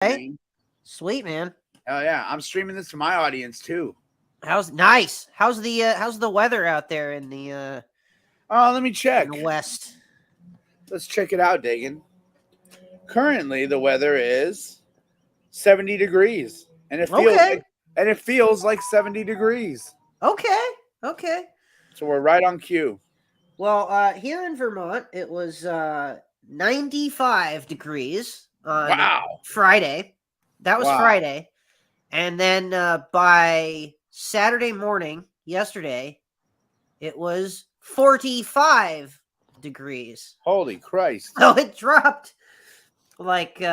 Hey, sweet man. Oh yeah, I'm streaming this to my audience too. How's nice? How's the weather out there in Oh, let me check. the west? Let's check it out, Dagan. Currently, the weather is 70 degrees, and Okay, it feels like 70 degrees. okay, okay. So we're right on cue. Well, here in Vermont, it was 95 degrees on Wow, Friday. That was wow, Friday, and then by Saturday morning, yesterday, it was 45 degrees. holy Christ! So it dropped like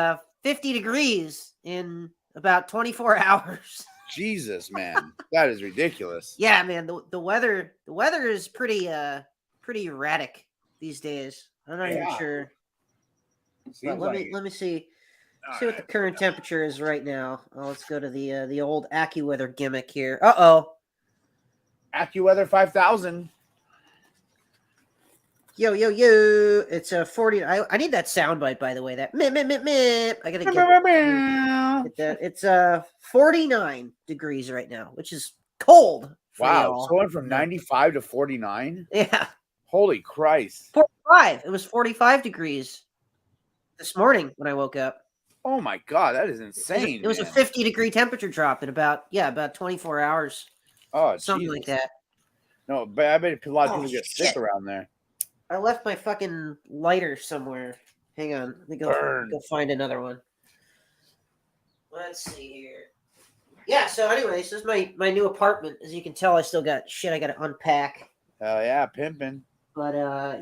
50 degrees in about 24 hours. Jesus, man, that is ridiculous. Yeah, man, the weather is pretty erratic these days. I'm not even Yeah, sure. But seems like it. let me see All what the right. current temperature is right now. Oh, let's go to the old AccuWeather gimmick here. Uh-oh. AccuWeather 5000. Yo, yo, yo. It's a 40. I need that soundbite, by the way. That meh, meh, meh, meh. I gotta get that. It's 49 degrees right now, which is cold for Wow, so y'all. going from 95 to 49. Yeah. Holy Christ! 45. It was 45 degrees this morning when I woke up. Oh my God, that is It was, insane, it was a man. 50-degree temperature drop in about 24 hours, Oh something like Jesus! that. No, but I bet a lot of Oh people get sick shit! around there. I left my fucking lighter somewhere. Hang on, let me go Burn. find another one. Let's see here. Yeah. So, anyways, this is my new apartment. As you can tell, I still got shit I got to unpack. Hell yeah, pimping. But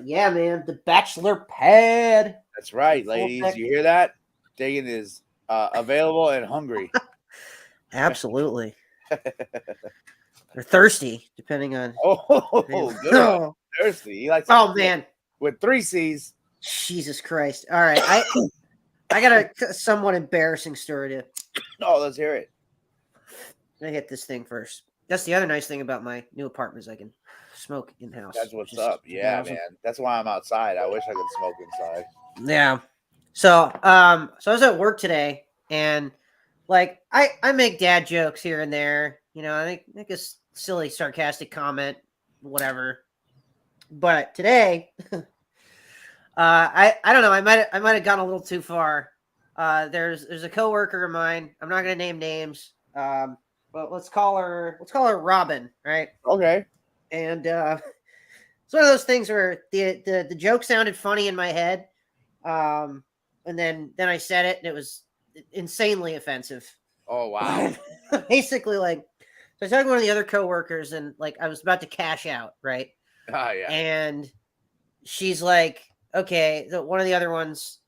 yeah, man, the bachelor pad. That's right, Full ladies. tech- You hear that? Dagan is available and hungry. Absolutely. Or thirsty, depending on. Oh, good one. Oh, Thirsty. He likes oh man, with 3 C's. Jesus Christ! All right, I got a somewhat embarrassing story to. Oh, let's hear it. I hit this thing first. That's the other nice thing about my new apartment is I can smoke in house. That's what's up. Yeah, man. That's why I'm outside. I wish I could smoke inside. Yeah. So so I was at work today, and like I make dad jokes here and there. You know, I make a silly, sarcastic comment, whatever. But today, I don't know. I might have gone a little too far. There's a coworker of mine. I'm not gonna name names. But let's call her Robin, right? Okay. And it's one of those things where the joke sounded funny in my head, and then I said it, and it was insanely offensive. Oh wow. Basically, like, so I was talking to one of the other coworkers, and like I was about to cash out, right? Oh yeah. And she's like, "Okay," one of the other ones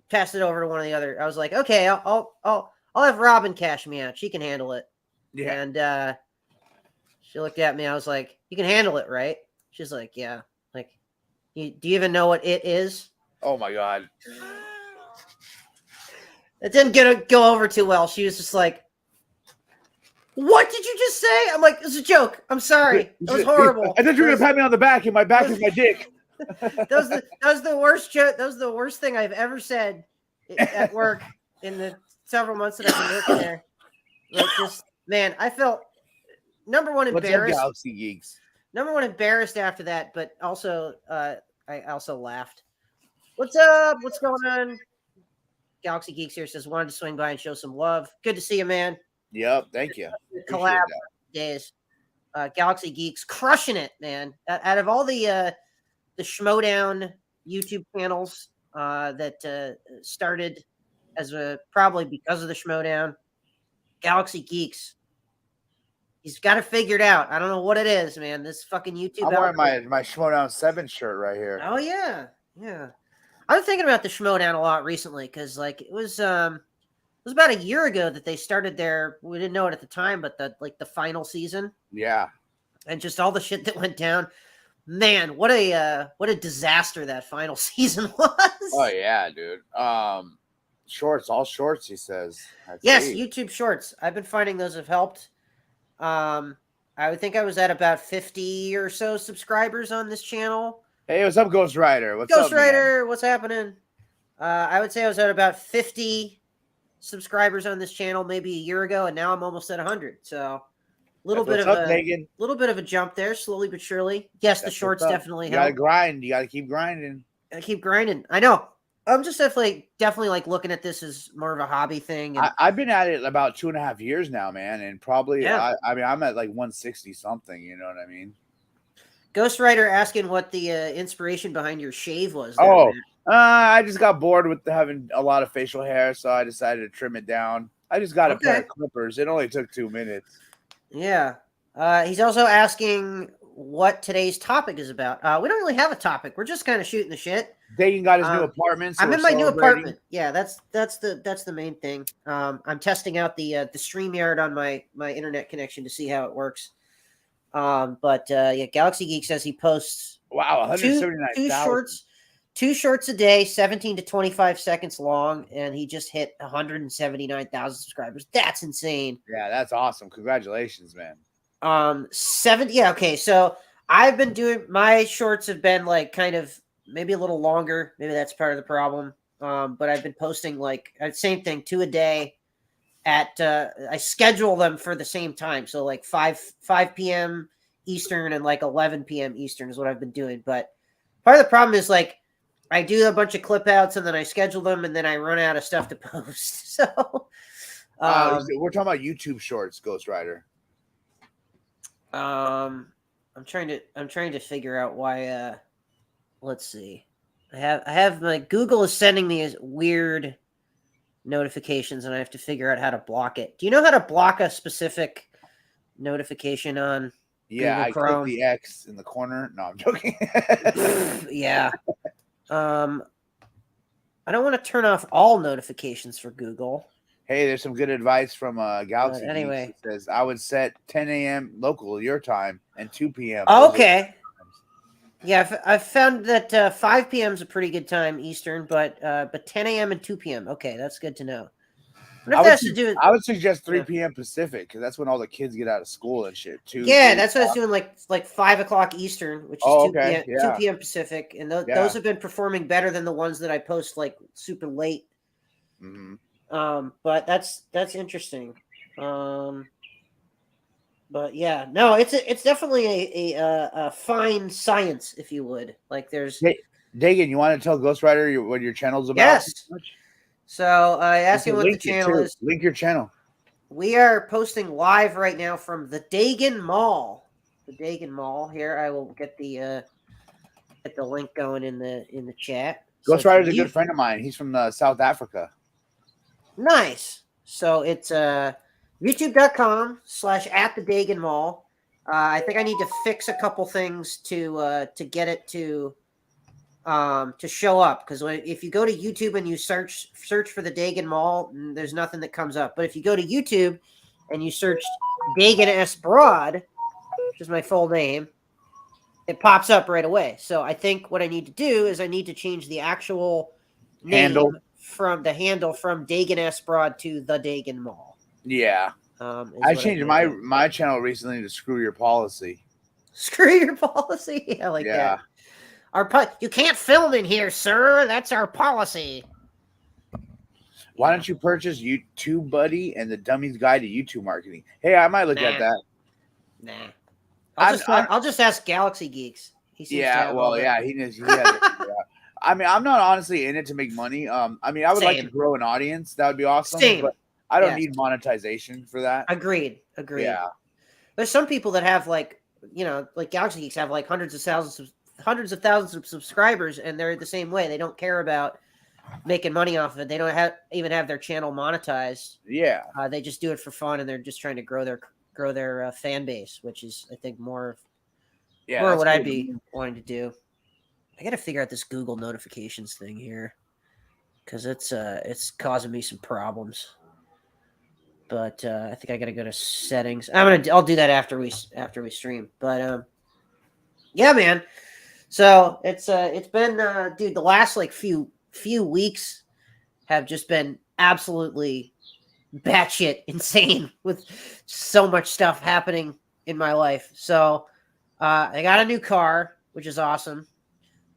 passed it over to one of the other. I was like, "Okay, I'll have Robin cash me out. She can handle it." Yeah. And she looked at me. I was like, "You can handle it, right?" She's like, "Yeah." Like, do you even know what it is? Oh my God. It didn't go over too well. She was just like, "What did you just say?" I'm like, "It's a joke. I'm sorry. It was horrible." I thought you were gonna pat me on the back, and my back is my dick. That was the worst joke. That was the worst thing I've ever said at work in the several months that I've been working there. Like, just man, I felt number one What's up, embarrassed. Galaxy Geeks? Number one embarrassed after that, but also I also laughed. What's up? What's going on? Galaxy Geeks here says wanted to swing by and show some love. Good to see you, man. Yep. Thank you. Collab Appreciate that. days. Galaxy Geeks crushing it, man. Out of all the Schmodown YouTube channels that started as probably because of the Schmodown, Galaxy Geeks. He's got it figured out. I don't know what it is, man. This fucking YouTube. I'm wearing my Schmodown 7 shirt right here. Oh yeah, yeah. I've been thinking about the Schmodown a lot recently because, like, it was about a year ago that they started their. We didn't know it at the time, but the final season. Yeah. And just all the shit that went down. Man, what a disaster that final season was. Oh yeah, dude. Shorts, all shorts. He says. Yes, YouTube Shorts. I've been finding those have helped. I would think I was at about 50 or so subscribers on this channel. Hey, what's up, Ghost Rider? What's Ghost up, Rider? What's happening? I would say I was at about 50 subscribers on this channel maybe a year ago, and now I'm almost at 100. So That's what's up, Dagan. little bit of a jump there, slowly but surely. Yes, the shorts definitely help. You gotta help. grind. You gotta keep grinding. I keep grinding. I know. I'm just definitely like looking at this as more of a hobby thing. And I've been at it about 2.5 years now, man, and probably yeah. I mean I'm at like 160 something. You know what I mean? Ghostwriter asking what the inspiration behind your shave was. There, oh, I just got bored with having a lot of facial hair, so I decided to trim it down. I just got a pair of clippers. It only took 2 minutes. Yeah. He's also asking what today's topic is about. We don't really have a topic. We're just kind of shooting the shit. Dagan got his new apartment. So I'm in my new apartment. Yeah, that's the main thing. I'm testing out the StreamYard on my internet connection to see how it works. But yeah, Galaxy Geek says he posts 179,000 two shorts a day, 17 to 25 seconds long, and he just hit 179,000 subscribers. That's insane. Yeah, that's awesome. Congratulations, man. 70. Yeah, okay. So I've been doing my shorts have been like kind of maybe a little longer. Maybe that's part of the problem. But I've been posting like same thing, 2 a day. At I schedule them for the same time, so like 5 p.m. Eastern and like 11 p.m. Eastern is what I've been doing. But part of the problem is like I do a bunch of clip outs and then I schedule them and then I run out of stuff to post. So we're talking about YouTube Shorts, Ghost Rider. I'm trying to figure out why. Let's see. I have my Google is sending me as weird notifications and I have to figure out how to block it. Do you know how to block a specific notification on Google Chrome? I click the X in the corner. No, I'm joking. Yeah. I don't want to turn off all notifications for Google. Hey, there's some good advice from Galaxy. Anyway, it says I would set 10 a.m. local your time and 2 p.m. Okay. Yeah, I've found that 5 p.m. is a pretty good time Eastern, but 10 a.m. and 2 p.m. Okay, that's good to know. I would suggest 3 p.m. Pacific because that's when all the kids get out of school and shit too. Yeah, that's what I was doing, like 5 o'clock Eastern, which is 2 p.m. Pacific, and those have been performing better than the ones that I post like super late. Mm-hmm. But that's interesting. But yeah, no, it's definitely a fine science, if you would. Like there's Dagan, you want to tell Ghost Rider what your channel's about? Yes. So I asked him what the channel is. Link your channel. We are posting live right now from the Dagan Mall. The Dagan Mall. Here, I will get the link going in the chat. Ghost Rider's a good friend of mine. He's from South Africa. Nice. So it's youtube.com/@theDagan Mall. I think I need to fix a couple things to get it to show up, because if you go to YouTube and you search for the Dagan Mall, there's nothing that comes up. But if you go to YouTube and you search Dagan S. Broad, which is my full name, it pops up right away. So I think what I need to do is I need to change the actual handle from Dagan S. Broad to the Dagan Mall. Yeah. I changed my channel recently to Screw Your Policy. Screw Your Policy? I like that. You can't film in here, sir. That's our policy. Why don't you purchase YouTube Buddy and the Dummy's Guide to YouTube Marketing? Hey, I might look at that. Nah. I'll just ask Galaxy Geeks. He knows. I mean, I'm not honestly in it to make money. I mean, I would like to grow an audience. That would be awesome. But I don't need monetization for that. Agreed. Yeah. There's some people that have like Galaxy Geeks have like hundreds of thousands of subscribers, and they're the same way. They don't care about making money off of it. They don't even have their channel monetized. Yeah. They just do it for fun, and they're just trying to grow their fan base, which is, I think, more what I'd be wanting to do. I got to figure out this Google notifications thing here, because it's causing me some problems. But I think I got to go to settings. I'll do that after we stream. But yeah, man. So it's been dude, the last like few weeks have just been absolutely batshit insane with so much stuff happening in my life. So I got a new car, which is awesome.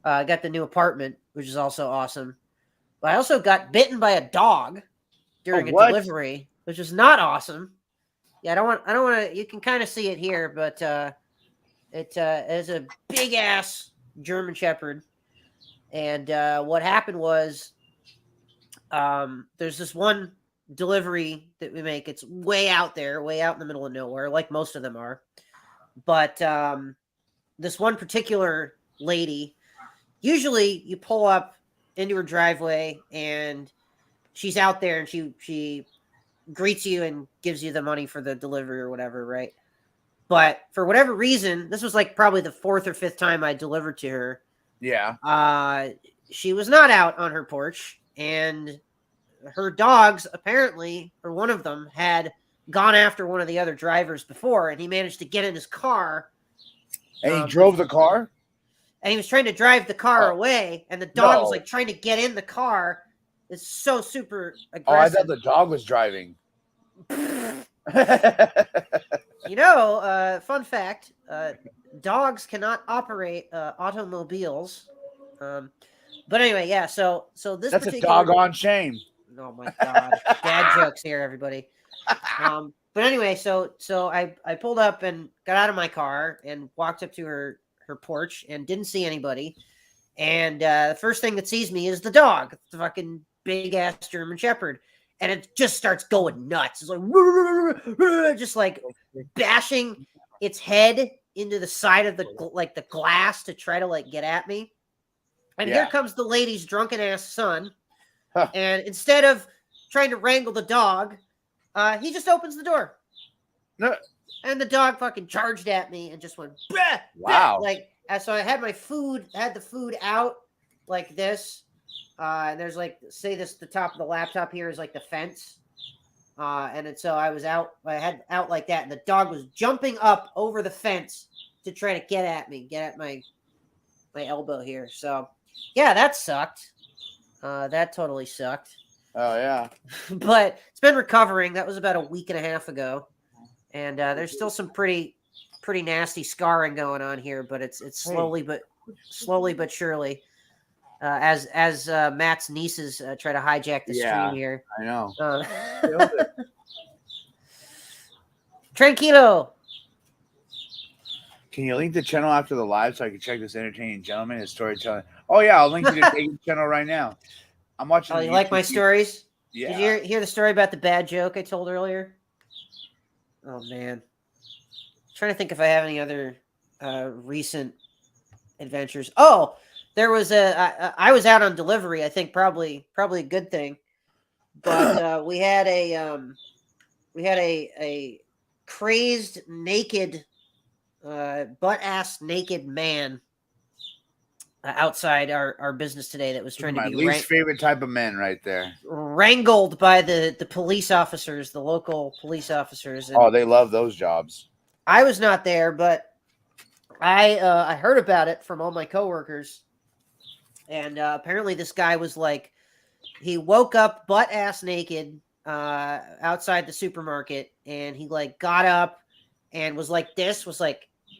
I got the new apartment, which is also awesome. But I also got bitten by a dog. during a delivery, which is not awesome. Yeah, I don't want to. You can kind of see it here, but it is a big ass German Shepherd. And what happened was, there's this one delivery that we make. It's way out there, way out in the middle of nowhere, like most of them are. But this one particular lady, usually you pull up into her driveway and she's out there and she greets you and gives you the money for the delivery or whatever, right? But for whatever reason, this was like probably the 4th or 5th time I delivered to her. Yeah. She was not out on her porch, and her dogs, apparently, or one of them, had gone after one of the other drivers before, and he managed to get in his car. And he drove the car? And he was trying to drive the car away, and the dog was like trying to get in the car. It's so super aggressive. Oh, I thought the dog was driving. Fun fact, dogs cannot operate automobiles. But anyway, yeah, so this That's a doggone shame. Oh my God. Dad jokes here, everybody. But anyway, so I pulled up and got out of my car and walked up to her porch and didn't see anybody. And the first thing that sees me is the dog, the fucking big ass German Shepherd. And it just starts going nuts. It's like, just like bashing its head into the side of the glass to try to like get at me. And here comes the lady's drunken ass son. Huh. And instead of trying to wrangle the dog, he just opens the door. No. And the dog fucking charged at me and just went, bah, wow. Bah. Like, so I had the food out like this. And there's like, say this, the top of the laptop here is like the fence. So I had out like that. And the dog was jumping up over the fence to try to get at my elbow here. So yeah, that sucked. That totally sucked. Oh yeah. But it's been recovering. That was about a week and a half ago. And there's still some pretty nasty scarring going on here, but it's slowly but surely. As Matt's nieces try to hijack the stream here. I know. Tranquilo. Can you link the channel after the live so I can check this entertaining gentleman, his storytelling? Oh yeah, I'll link to the Dagan channel right now. I'm watching. Oh, you like my stories? Yeah. Did you hear the story about the bad joke I told earlier? Oh man, I'm trying to think if I have any other recent adventures. Oh, there was I was out on delivery. I think probably a good thing, but we had a crazed naked butt-ass naked man outside our business today that was trying to be my least favorite type of men right there. Wrangled by the police officers, the local police officers. And they love those jobs. I was not there, but I heard about it from all my coworkers. And apparently this guy was like, he woke up butt-ass naked outside the supermarket, and he like got up and was like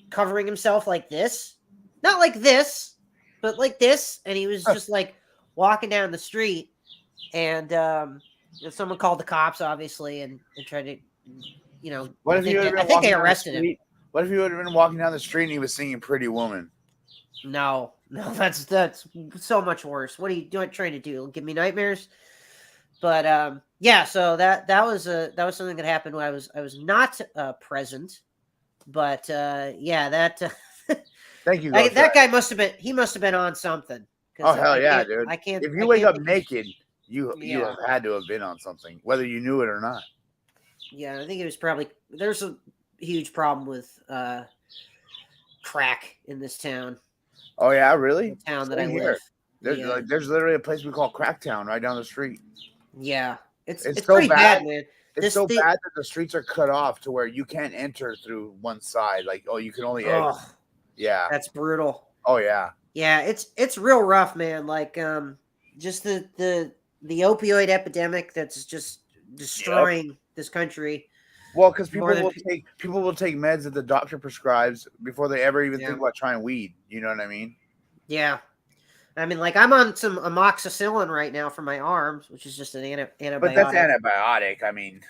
covering himself like this. Not like this, but like this. And he was just like walking down the street, and someone called the cops, obviously, and tried to, What if I think they arrested him. What if he would have been walking down the street and he was singing Pretty Woman? No, that's so much worse. What are you trying to do? Give me nightmares? But yeah, so that was something that happened when I was not present. But yeah, that thank you. That guy must have been on something. Oh hell yeah, dude! I can't. If you wake up naked, you have had to have been on something, whether you knew it or not. Yeah, I think it was probably there's a huge problem with crack in this town. Oh yeah, really? The town that I live. There's literally a place we call Cracktown right down the street. Yeah, it's so pretty bad, man. It's so bad that the streets are cut off to where you can't enter through one side. Like, you can only exit. Yeah, that's brutal. Oh yeah, yeah. It's real rough, man. Like, just the opioid epidemic that's just destroying this country. Well, because people will take meds that the doctor prescribes before they ever even think about trying weed. You know what I mean? Yeah. I mean, like I'm on some amoxicillin right now for my arms, which is just an antibiotic. But that's antibiotic. I mean,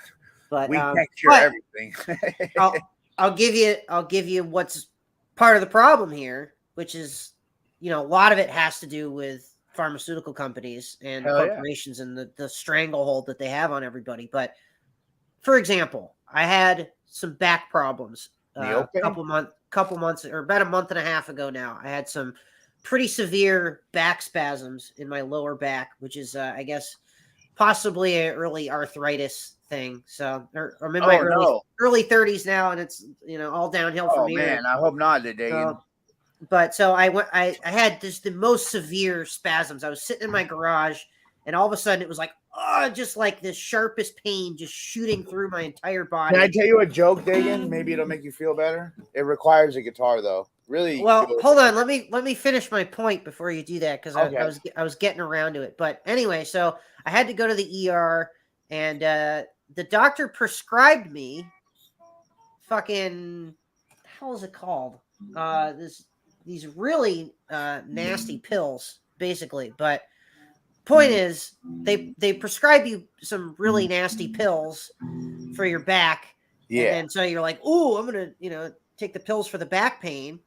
but we can't cure everything. I'll give you what's part of the problem here, which is, a lot of it has to do with pharmaceutical companies and corporations and the stranglehold that they have on everybody. But for example, I had some back problems a couple months or about a month and a half ago now. I had some pretty severe back spasms in my lower back, which is, I guess, possibly an early arthritis thing. So I'm in my early 30s now, and it's all downhill from here. Oh man, I hope not, Dagan. But so I had just the most severe spasms. I was sitting in my garage, and all of a sudden it was like, just like the sharpest pain just shooting through my entire body. Can I tell you a joke, Dagan? Maybe it'll make you feel better. It requires a guitar, though. Really? Well, hold on. Let me finish my point before you do that, because I was getting around to it. But anyway, so I had to go to the ER, and the doctor prescribed me fucking, how is it called? These really nasty pills, basically. But point is, they prescribe you some really nasty pills for your back, and then so you're like, "Ooh, I'm gonna take the pills for the back pain,"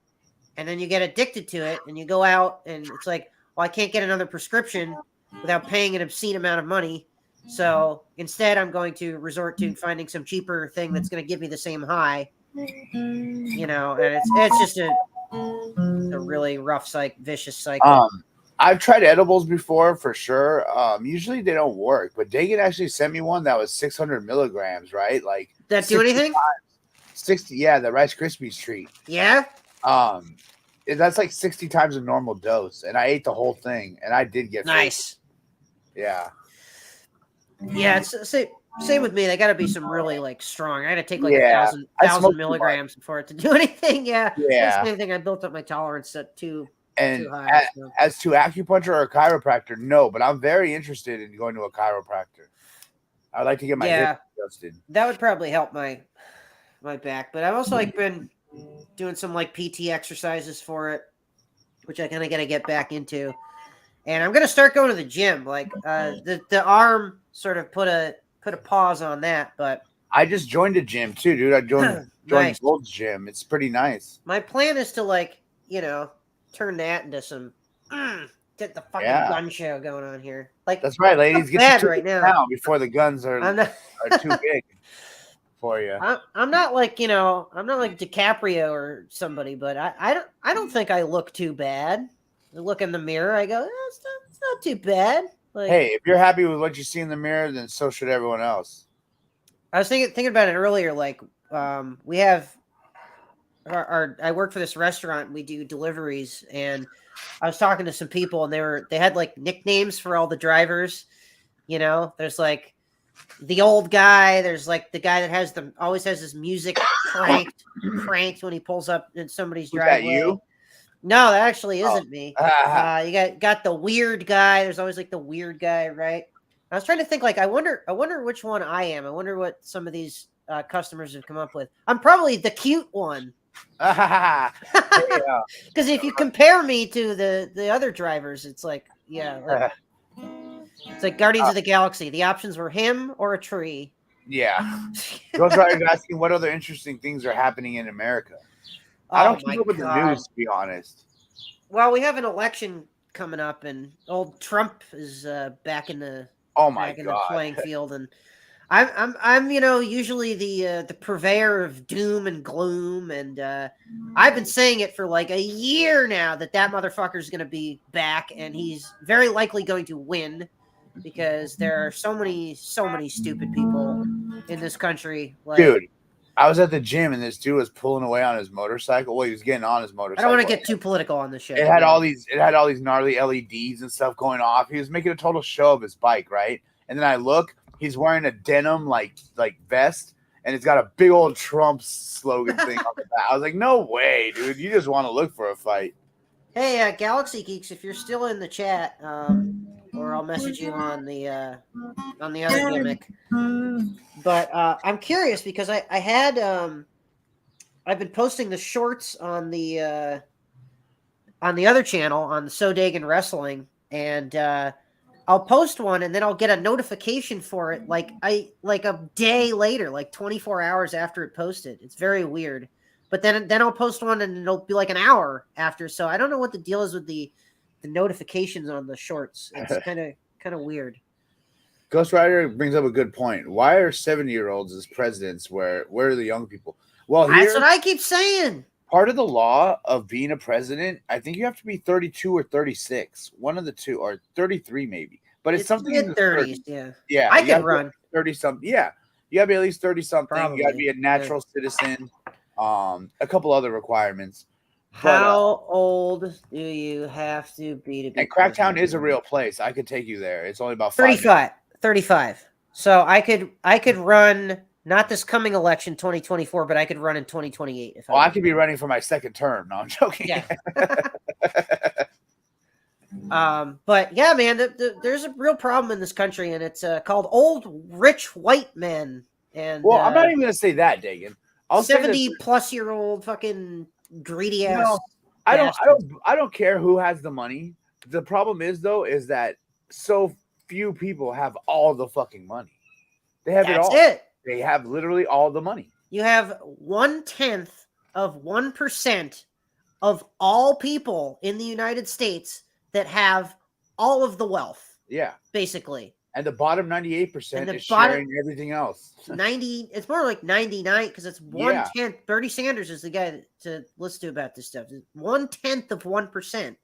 and then you get addicted to it, and you go out, and it's like, "Well, I can't get another prescription without paying an obscene amount of money." So instead, I'm going to resort to finding some cheaper thing that's going to give me the same high. And it's just a really rough vicious cycle. I've tried edibles before for sure. Usually they don't work, but Dagan actually sent me one that was 600 milligrams, right? Like that do anything? 60, yeah, the Rice Krispies treat. Yeah. That's like 60 times the normal dose, and I ate the whole thing, and I did get nice. Yeah. Yeah, it's same with me. They got to be some really like strong. I got to take like 1,000 milligrams for it to do anything. Yeah. That's the thing. I built up my tolerance at too high. As to acupuncture or a chiropractor, no. But I'm very interested in going to a chiropractor. I'd like to get my hip adjusted. That would probably help my back. But I've also like been doing some like PT exercises for it, which I kind of got to get back into. And I'm gonna start going to the gym. Like the arm sort of put a pause on that, but I just joined a gym too, dude. I joined nice. Gold's gym. It's pretty nice. My plan is to like turn that into some get the fucking gun show going on here. Like that's right, ladies. Get bad right now before the guns are too big for you. I'm not like I'm not like DiCaprio or somebody, but I don't think I look too bad. I look in the mirror, I go, it's not too bad. Like, hey, if you're happy with what you see in the mirror, then so should everyone else. I was thinking about it earlier. Like, we have I work for this restaurant. We do deliveries, and I was talking to some people, and they had like nicknames for all the drivers. There's like the old guy. There's like the guy that always has his music cranked when he pulls up in somebody's driveway. Is that you? No, that actually isn't me. You got the weird guy. There's always like the weird guy, right? I was trying to think. Like, I wonder which one I am. I wonder what some of these customers have come up with. I'm probably the cute one. Because if you compare me to the other drivers, it's like it's like Guardians of the Galaxy. The options were him or a tree. Yeah. Those drivers asking what other interesting things are happening in America. I don't keep up with the news, to be honest. Well, we have an election coming up, and old Trump is back in the the playing field, and I'm usually the purveyor of doom and gloom, and I've been saying it for like a year now that motherfucker's going to be back, and he's very likely going to win because there are so many stupid people in this country. Like, dude. I was at the gym and this dude was pulling away on his motorcycle. Well, he was getting on his motorcycle. I don't want to get too political on this show. It had all these gnarly LEDs and stuff going off. He was making a total show of his bike, right? And then I look, he's wearing a denim like vest, and it's got a big old Trump slogan thing on the back. I was like, no way, dude. You just want to look for a fight. Hey, Galaxy Geeks, if you're still in the chat, or I'll message you on the other gimmick. But I'm curious because I had I've been posting the shorts on the on the other channel on the So Dagan Wrestling, and I'll post one, and then I'll get a notification for it like a day later, like 24 hours after it posted. It's very weird. But then I'll post one, and it'll be like an hour after. So I don't know what the deal is with the notifications on the shorts. It's kind of weird. Ghost Rider brings up a good point. Why are 70-year-olds as presidents? Where are the young people? Well, That's here, what I keep saying. part of the law of being a president, I think you have to be 32 or 36, one of the two, or 33 maybe. But it's something in the mid-30s. 30s. Yeah, Yeah, I you could gotta be run. 30 something. Yeah, you gotta be at least 30 something. You gotta Probably. be a natural citizen. A couple other requirements. But How old do you have to be and Cracktown president? is a real place. I could take you there. It's only about 5 minutes. 35. 35. So I could run not this coming election 2024, but I could run in 2028 if Well, I wanted. could be running for my second term. No, I'm joking. Yeah. But yeah, man, there's a real problem in this country, and it's called old rich white men and Well, I'm not even gonna say that, Dagan. I'll say that 70-plus-year-old fucking greedy you ass. know, I don't care who has the money. The problem is though, is that so few people have all the fucking money. They have That's it all. it. They have literally all the money. You have 1/10 of 1% of all people in the United States that have all of the wealth, Yeah. basically. And the bottom 98% And is the bottom sharing everything else. 90, it's more like 99 because it's Yeah. 1/10. Bernie Sanders is the guy to listen to about this stuff. 1/10 of 1%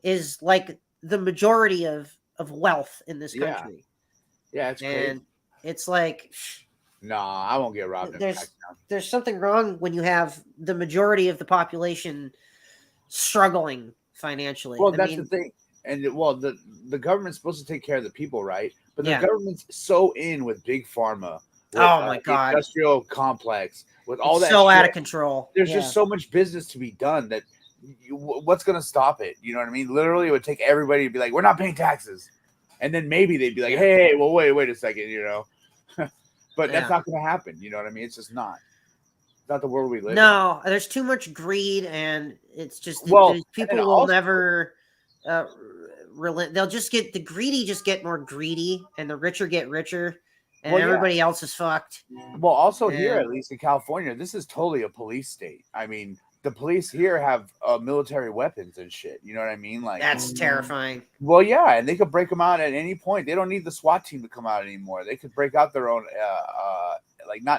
is like the majority of wealth in this Yeah. country. Yeah, it's crazy. And it's like, Nah, I won't get robbed. there's something wrong when you have the majority of the population struggling financially. Well, that's the thing. And well, the government's supposed to take care of the people, right? But the government's so in with big pharma. With, oh my god, the industrial complex with all that so shit, out of control. There's just so much business to be done that what's going to stop it? You know what I mean? Literally, it would take everybody to be like, "We're not paying taxes," and then maybe they'd be like, "Hey, well, wait a second," you know. But that's not going to happen. You know what I mean? It's just not. It's not the world we live in. No, there's too much greed, and it's just people will also never relent. They'll just get the greedy, just get more greedy, and the richer get richer, and everybody else is fucked. Well, also here, at least in California, this is totally a police state. I mean, the police here have military weapons and shit. You know what I mean? Like that's terrifying. Well, yeah, and they could break them out at any point. They don't need the SWAT team to come out anymore. They could break out their own.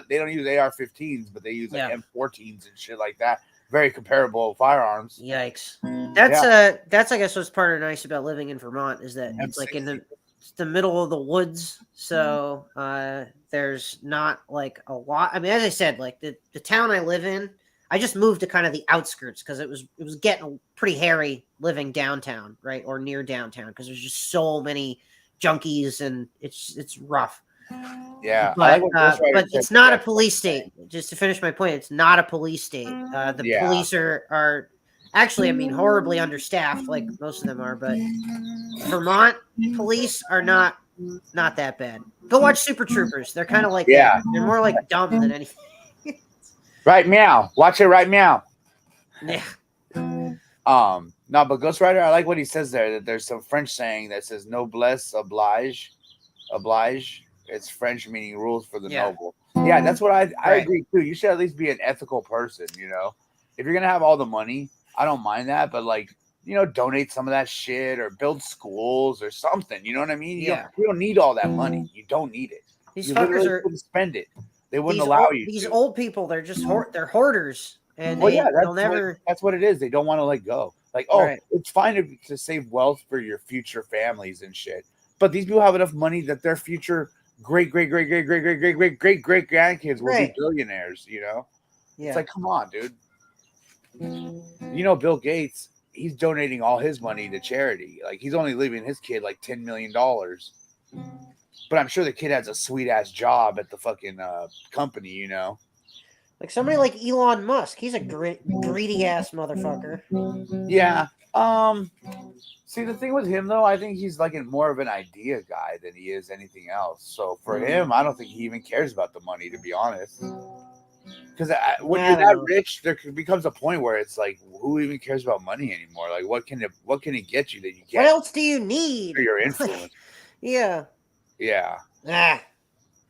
They don't use AR-15s, but they use like M14s and shit like that. Very comparable firearms. Yikes! That's I guess what's part of nice about living in Vermont is that it's like in the middle of the woods, so there's not like a lot. I mean, as I said, like the town I live in, I just moved to kind of the outskirts because it was getting pretty hairy living downtown, right, or near downtown, because there's just so many junkies and it's rough. Yeah, but it's not a police state. Just to finish my point, it's not a police state. The police are actually, I mean, horribly understaffed, like most of them are. But Vermont police are not that bad. Go watch Super Troopers. They're kind of like that. They're more like dumb than anything. Right, meow. Watch it, right, meow. Yeah. No, but Ghost Rider, I like what he says there. That there's some French saying that says "noblesse oblige." It's French meaning rules for the noble. Yeah, that's what I agree too. You should at least be an ethical person. You know, if you're gonna have all the money, I don't mind that, but like, you know, donate some of that shit or build schools or something. You know what I mean? You don't need all that money. You don't need it. These fuckers couldn't spend it. They wouldn't allow you. These old people, they're just they're hoarders, and they'll never. That's what it is. They don't want to let go. Like, it's fine to save wealth for your future families and shit, but these people have enough money that their future great grandkids will be billionaires. You know, it's like, come on, dude. You know, Bill Gates, he's donating all his money to charity. Like, he's only leaving his kid like $10 million. But I'm sure the kid has a sweet ass job at the fucking company, you know. Like somebody like Elon Musk, he's a greedy ass motherfucker. Yeah. See, the thing with him though, I think he's like more of an idea guy than he is anything else. So for him, I don't think he even cares about the money, to be honest. Because when I you're don't that know. rich, there becomes a point where it's like, who even cares about money anymore? Like, what can it get you that you What get else do you for need? your influence? Yeah. Yeah, Ah, I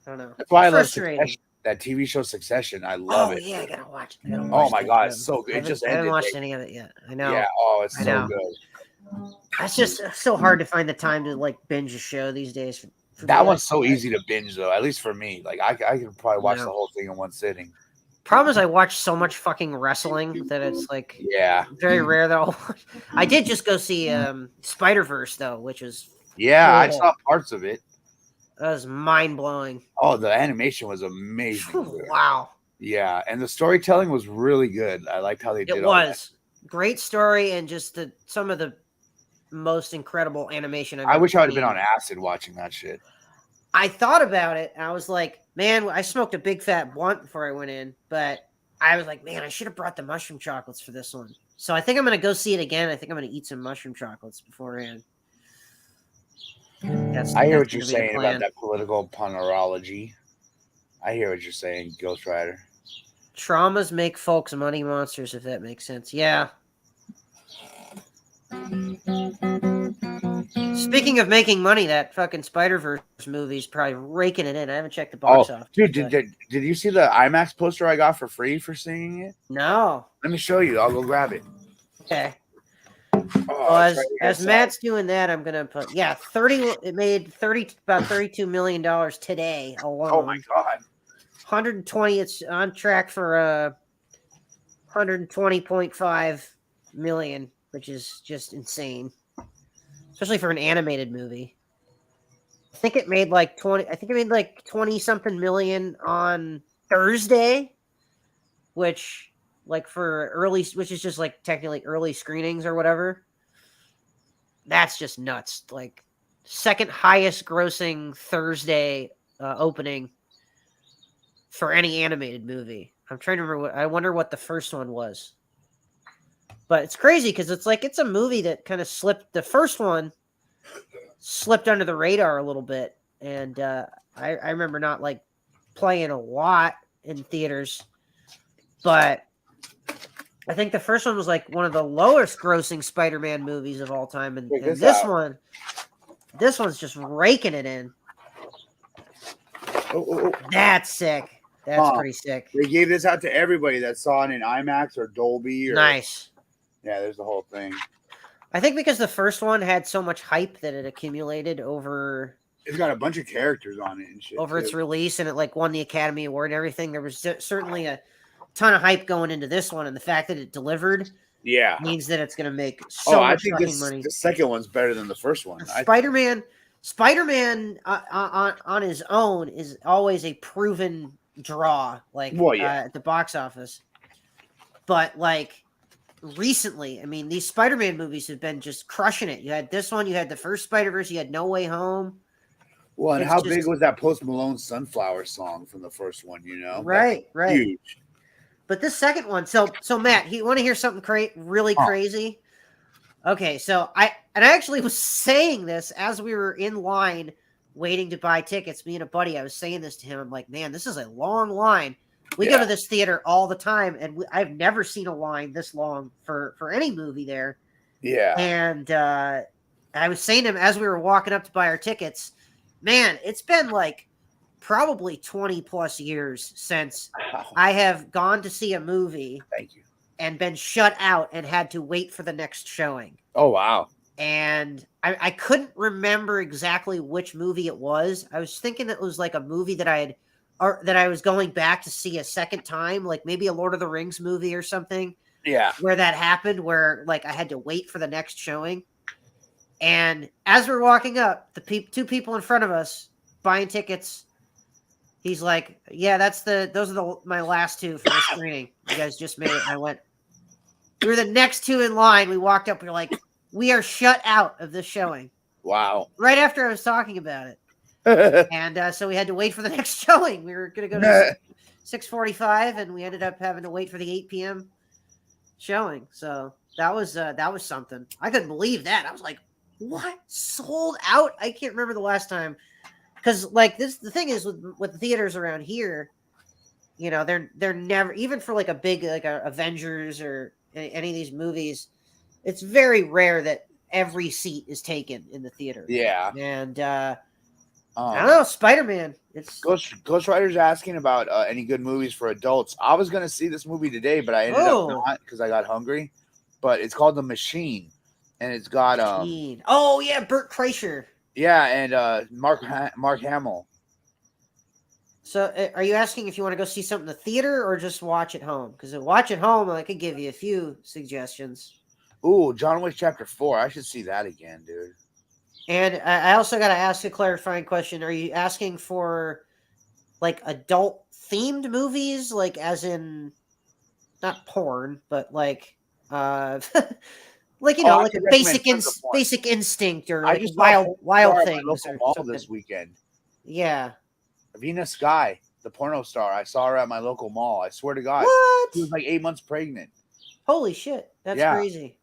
don't know. that's why I love Frustrating. Succession. That TV show Succession, I love Oh it. yeah, I gotta watch. I gotta Oh watch my that god, it's too. so good. It just I haven't ended. watched any of it yet. I Yeah. know. Oh, it's I so know. good. It's just so hard to find the time to like binge a show these days. For That me, one's so easy to binge, though. At least for me, like I can probably watch the no. whole thing in one sitting. Problem is, I watch so much fucking wrestling that it's like Yeah. very rare that I'll watch. I did just go see Spider Verse though, which was Yeah, I oh, saw parts of it. that was mind blowing. Oh, the animation was amazing. Dude. Wow, Yeah, and the storytelling was really good. I liked how they it did all that. was great story and just some of the most incredible animation I've I ever wish I would have been seen. on acid watching that shit. I thought about it. And I was like, man, I smoked a big fat blunt before I went in, but I was like, man, I should have brought the mushroom chocolates for this one. So I think I'm gonna go see it again. I think I'm gonna eat some mushroom chocolates beforehand. I hear That's what you're gonna be the saying about plan. that political punerology. I hear what you're saying, Ghost Rider. Traumas make folks money monsters, if that makes sense. Yeah. Speaking of making money, that fucking Spider Verse movie is probably raking it in. I haven't checked the box Oh, office, dude, but did you see the IMAX poster I got for free for seeing it? no. Let me show you. I'll go grab it. Okay. Oh, Well, it's right here as inside. Matt's doing that, I'm gonna put 30. It made 30 about $32 million today Oh my alone. god. 120. It's on track for 120.5 million, which is just insane, especially for an animated movie. I think it made like 20. I think it made like 20 something million on Thursday, which like for early, which is just like technically early screenings or whatever. That's just nuts. Like second highest grossing Thursday opening for any animated movie. I'm trying to remember I wonder what the first one was. But it's crazy because it's like it's a movie that kind of slipped. The first one slipped under the radar a little bit, and I remember not like playing a lot in theaters, but I think the first one was like one of the lowest grossing Spider-Man movies of all time, Check and this out. this one's just raking it in. Oh. That's sick. That's Huh. pretty sick. They gave this out to everybody that saw it in IMAX or Dolby or Nice. yeah, there's the whole thing. I think because the first one had so much hype that it accumulated over It's got a bunch of characters on it and shit. its Too. release, and it like won the Academy Award and everything. There was certainly a ton of hype going into this one, and the fact that it delivered Yeah. means that it's going to make Oh, so I much think fucking money. the second one's better than the first one. Spider-Man on his own is always a proven draw, like Well, yeah. at the box office. But like recently, I mean, these Spider-Man movies have been just crushing it. You had this one, you had the first Spider-Verse, you had No Way Home. Well, and It's how big just was that Post Malone Sunflower song from the first one? You know, right. huge. But this second one, so Matt, you want to hear something really Huh. crazy? Okay, so I actually was saying this as we were in line waiting to buy tickets. Me and a buddy, I was saying this to him. I'm like, man, this is a long line. We go to this theater all the time, and I've never seen a line this long for any movie there. Yeah. And I was saying to him as we were walking up to buy our tickets, man, it's been like probably 20 plus years since I have gone to see a movie Thank you. and been shut out and had to wait for the next showing. Oh wow. And I couldn't remember exactly which movie it was. I was thinking it was like a movie that I was going back to see a second time, like maybe a Lord of the Rings movie or something. Yeah. Where that happened, where like I had to wait for the next showing. And as we're walking up, the two people in front of us buying tickets, he's like, "Yeah, those are my last two for the screening. You guys just made it." And I went, "We were the next two in line." We walked up. We were like, "We are shut out of this showing." Wow. Right after I was talking about it, and so we had to wait for the next showing. We were going to go to 6:45, and we ended up having to wait for the 8 p.m. showing. So that was something. I couldn't believe that. I was like, "What? Sold out?" I can't remember the last time. Because like the thing is with the theaters around here, You know, they're never, even for like a big like a Avengers or any of these movies. It's very rare that every seat is taken in the theater. Yeah. And I don't Um, know, Spider-Man. It's Ghost Rider's asking about any good movies for adults. I was gonna see this movie today, but I ended up oh, not because I got hungry. But it's called The Machine, and it's got Machine. Oh yeah, Burt Kreischer. yeah, and Mark Hamill. So, are you asking if you want to go see something in the theater or just watch at home? Because watch at home, I could give you a few suggestions. Ooh, John Wick Chapter 4. I should see that again, dude. And I also got to ask a clarifying question. Are you asking for like adult themed movies, like as in not porn, but like like Oh, I like a could recommend tons of porn. basic instinct or I like just saw wild Pornostar at my things local or mall something. this weekend. Yeah. Venus Sky, the porno star. I saw her at my local mall. I swear to God, What? she was like 8 months pregnant. Holy shit, that's Yeah. crazy.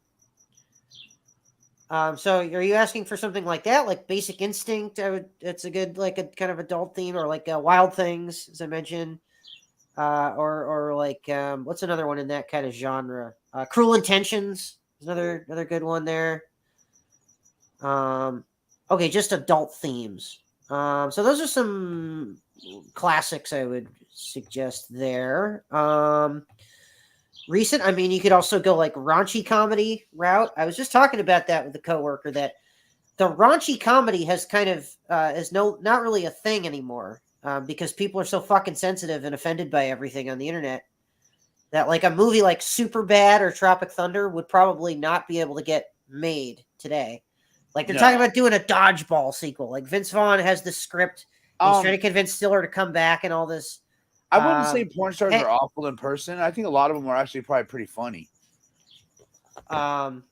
So are you asking for something like that, like Basic Instinct? It's a good like a kind of adult theme, or like Wild Things, as I mentioned, or like what's another one in that kind of genre? Cruel Intentions is another good one there. Okay, just adult themes. So those are some classics I would suggest there. Recent, I mean, you could also go like raunchy comedy route. I was just talking about that with a coworker that the raunchy comedy has kind of is not really a thing anymore because people are so fucking sensitive and offended by everything on the internet that like a movie like Superbad or Tropic Thunder would probably not be able to get made today. Like they're talking No. about doing a dodgeball sequel. Like Vince Vaughn has the script. He's trying to convince Stiller to come back and all this. I wouldn't say porn stars and- are awful in person. I think a lot of them are actually probably pretty funny. But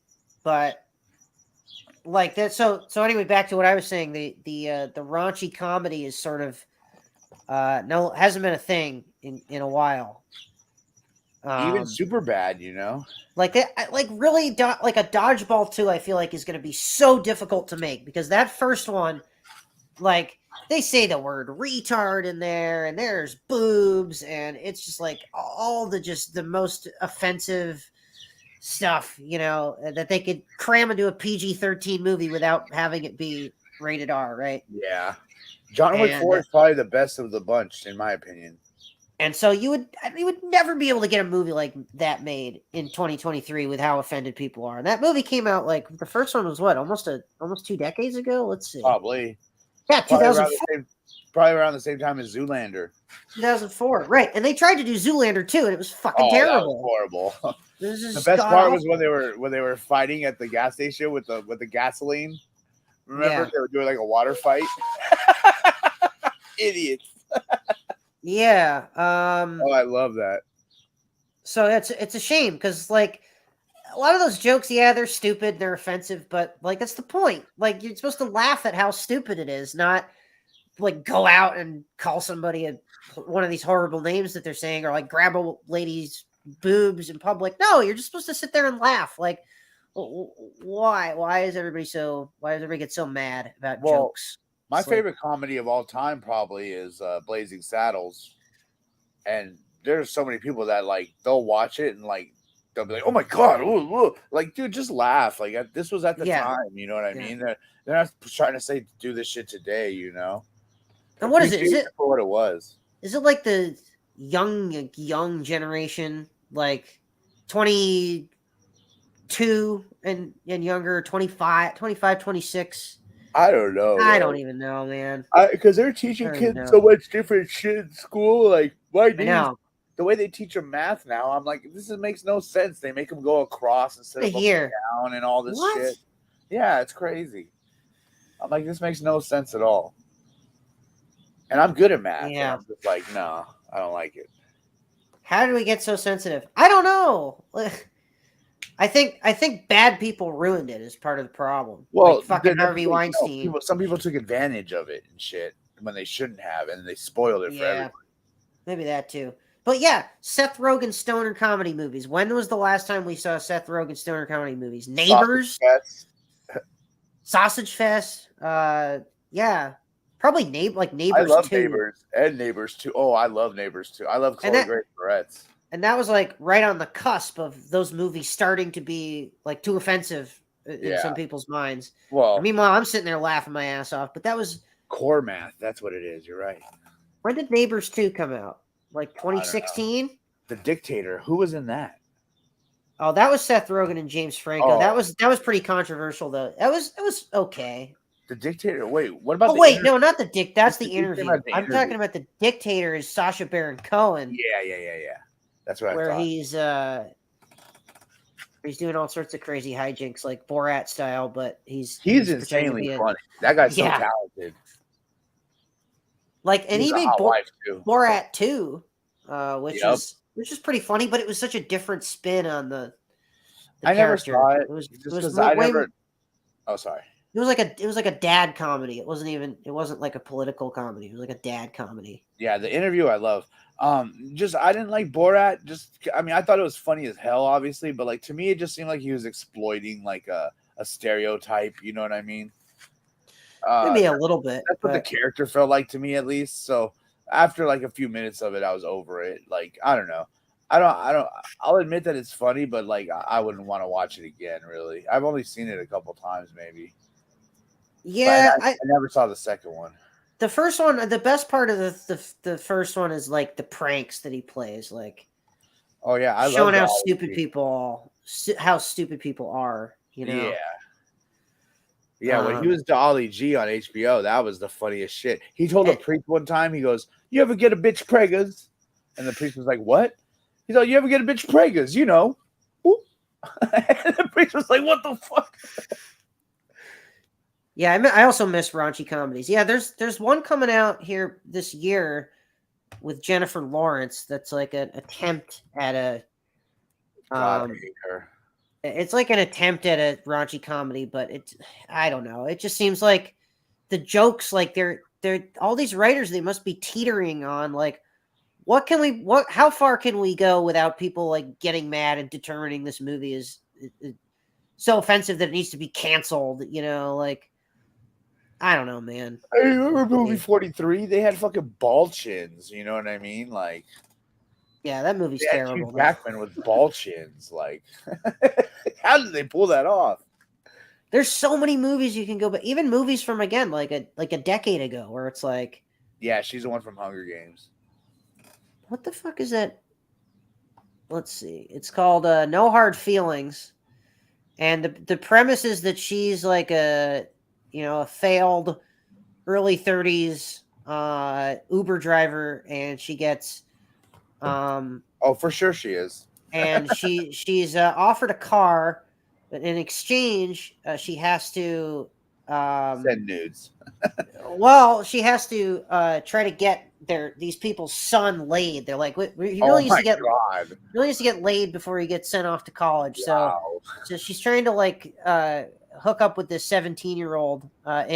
like that. So anyway, back to what I was saying. The raunchy comedy is sort of no hasn't been a thing in a while. Even super bad, you know. Like that, like really, like a dodgeball 2, I feel like is going to be so difficult to make because that first one, like they say the word retard in there, and there's boobs, and it's just like all the most offensive stuff, you know, that they could cram into a PG-13 movie without having it be rated R, right? Yeah. John Wick 4 is probably the best of the bunch, in my opinion. And so you would never be able to get a movie like that made in 2023 with how offended people are. And that movie came out like the first one was what, almost 2 decades ago? Let's see. Probably. Yeah, 2004. Probably around the same time as Zoolander. 2004, right? And they tried to do Zoolander too, and it was fucking terrible. That was horrible. The best part was when they were fighting at the gas station with the gasoline. Remember they were doing like a water fight. Idiots. Yeah. I love that. So it's a shame because like a lot of those jokes, yeah, they're stupid, they're offensive, but like that's the point. Like you're supposed to laugh at how stupid it is, not like go out and call somebody one of these horrible names that they're saying, or like grab a lady's boobs in public. No, you're just supposed to sit there and laugh. Like, why? Why does everybody get so mad about jokes? My favorite comedy of all time probably is Blazing Saddles, and there's so many people that like they'll watch it and like they'll be like, "Oh my god!" Ooh. Like, dude, just laugh. Like this was at the time, you know what I mean? They're not trying to say do this shit today, you know. And what is it? Is it for what it was? Is it like the young generation, like 22 and younger, 25, 26? I don't know. I don't even know, man. Because they're teaching kids so much different shit in school. Like, why do the way they teach them math now? I'm like, makes no sense. They make them go across instead of going down and all this shit. Yeah, it's crazy. I'm like, this makes no sense at all. And I'm good at math. Yeah. I'm just like, no, I don't like it. How did we get so sensitive? I don't know. I think bad people ruined it as part of the problem. Well, like fucking Harvey Weinstein. Some people took advantage of it and shit when they shouldn't have, and they spoiled it for everybody. Maybe that too. But yeah, Seth Rogen stoner comedy movies. When was the last time we saw Seth Rogen stoner comedy movies? Neighbors, Sausage Fest. Yeah. Probably I Neighbors love 2. Neighbors and Neighbors 2. Oh, I love Neighbors 2. I love And Chloe Grace Moretz. that was like right on the cusp of those movies starting to be like too offensive in Yeah. some people's minds. Well, And meanwhile, I'm sitting there laughing my ass off. But that was core math. That's what it is. You're right. when did Neighbors 2 come out? Like I don't know. 2016? The Dictator. Who was in that? Oh, that was Seth Rogen and James Franco. Oh. That was pretty controversial though. It was okay. The Dictator. Wait, what about Oh the wait, interview? no, not the dick. That's What's the the interview. about the I'm interview? talking about the Dictator is Sacha Baron Cohen, Yeah. That's what I where thought. he's doing all sorts of crazy hijinks like Borat style, but he's pretending to insanely be funny. That guy's so Yeah. talented. like, and He's he a made hot wife too. Borat 2, which Yep. is pretty funny, but it was such a different spin on the I never character. saw it. It was Just because I way, never. Oh, sorry. it was like a dad comedy. It wasn't like a political comedy. It was like a dad comedy. Yeah, the interview I love. Just I didn't like Borat. I mean, I thought it was funny as hell, obviously, but like to me, it just seemed like he was exploiting like a stereotype. You know what I mean? Maybe a little bit. That's what the character felt like to me, at least. So after like a few minutes of it, I was over it. Like I don't know. I'll admit that it's funny, but like I wouldn't want to watch it again. Really, I've only seen it a couple times, maybe. Yeah, I never saw the second one. The first one, the best part of the first one is like the pranks that he plays, like Oh yeah, I showing love how stupid people are. You know? Yeah. When he was Dolly G on HBO, that was the funniest shit. He told a priest one time, he goes, "You ever get a bitch preggers?" And the priest was like, "What?" He's like, "You ever get a bitch preggers? You know?" And the priest was like, "What the fuck?" Yeah, I also miss raunchy comedies. Yeah, there's one coming out here this year with Jennifer Lawrence that's like an attempt at a God, I hate her. It's like an attempt at a raunchy comedy, but I don't know. It just seems like the jokes, like they're all these writers, they must be teetering on like how far can we go without people like getting mad and determining this movie is so offensive that it needs to be canceled, you know, like I don't know, man. I remember movie 43, they had fucking ball chins, you know what I mean? Like yeah, that movie's terrible. Hugh Jackman with ball chins, like how did they pull that off? There's so many movies you can go, but even movies from again like a decade ago where it's like, yeah, she's the one from Hunger Games. What the fuck is that? Let's see. It's called No Hard Feelings, and the premise is that she's like a failed early 30s Uber driver, and she gets oh, for sure she is. And she's offered a car, but in exchange she has to send nudes. well, she has to try to get these people's son laid. They're like, he really needs to get laid before he gets sent off to college. Wow. So she's trying to like hook up with this 17-year-old, but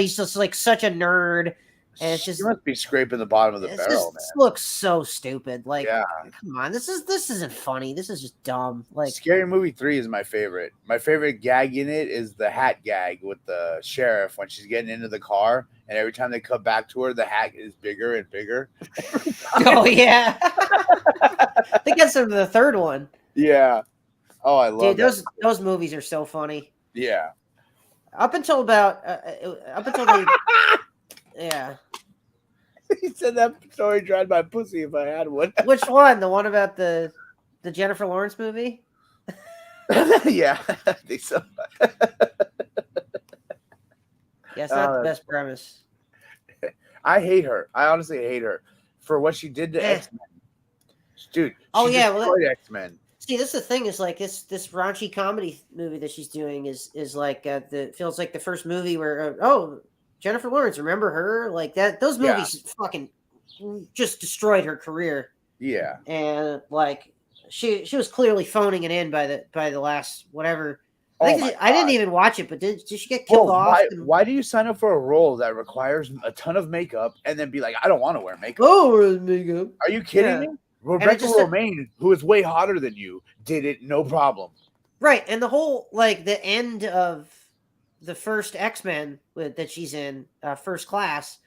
he's just like such a nerd. And it's just she must be scraping the bottom of the barrel, man. This looks so stupid. Like, yeah. Come on, this isn't funny. This is just dumb. Like, Scary Movie 3 is my favorite. My favorite gag in it is the hat gag with the sheriff when she's getting into the car, and every time they come back to her, the hat is bigger and bigger. Oh yeah, I think that's the third one. Yeah. Oh, I love those movies are so funny. Yeah. Up until they. Yeah. He said that story dried my pussy if I had one. Which one? The one about the Jennifer Lawrence movie? Yeah, I think so. Yeah, it's not the best premise. I hate her. I honestly hate her for what she did to X-Men. Dude, destroyed X-Men. See, this is the thing. Is like this raunchy comedy movie that she's doing is like feels like the first movie where Jennifer Lawrence, remember her? Like that. Those movies fucking just destroyed her career. Yeah, and like she was clearly phoning it in by the last whatever. I didn't even watch it, but did she get killed off? Why do you sign up for a role that requires a ton of makeup and then be like, I don't want to wear makeup? Oh, makeup. Are you kidding me? Rebecca Romaine, who is way hotter than you, did it no problem. Right, and the whole like the end of the first X-Men that she's in, First Class.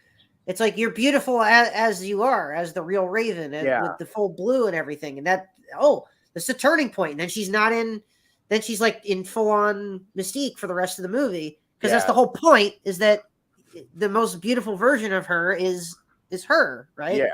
It's like you're beautiful as you are, as the real Raven, and with the full blue and everything. And that's the turning point. And then she's not in. Then she's like in full on Mystique for the rest of the movie, because that's the whole point. Is that the most beautiful version of her is her, right? Yeah.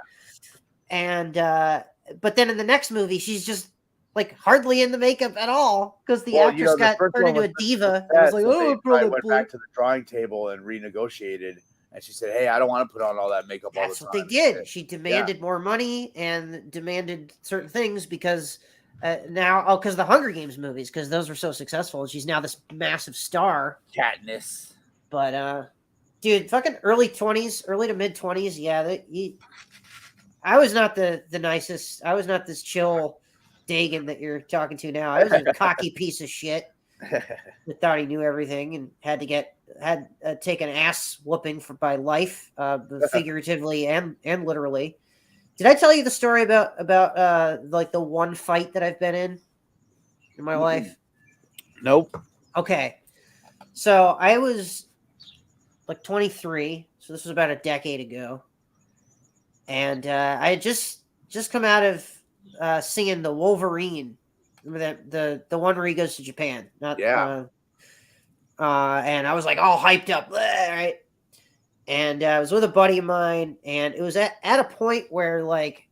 And but then in the next movie, she's just like hardly in the makeup at all, because the actress got turned into a diva. It was like, oh, I went back to the drawing table and renegotiated. And she said, "Hey, I don't want to put on all that makeup all the time." That's what they did. She demanded more money and demanded certain things because because the Hunger Games movies, because those were so successful. She's now this massive star. Katniss. But dude, fucking early 20s, early to mid 20s. Yeah, I was not the nicest. I was not this chill Dagan that you're talking to now. I was a cocky piece of shit that thought he knew everything and had to take an ass whooping by life, figuratively and literally. Did I tell you the story about like the one fight that I've been in my life? Nope. Okay, so I was like 23, so this was about a decade ago, and I had just come out of seeing the Wolverine. Remember that the one where he goes to Japan? And I was like all hyped up, right? And I was with a buddy of mine, and it was at a point where like,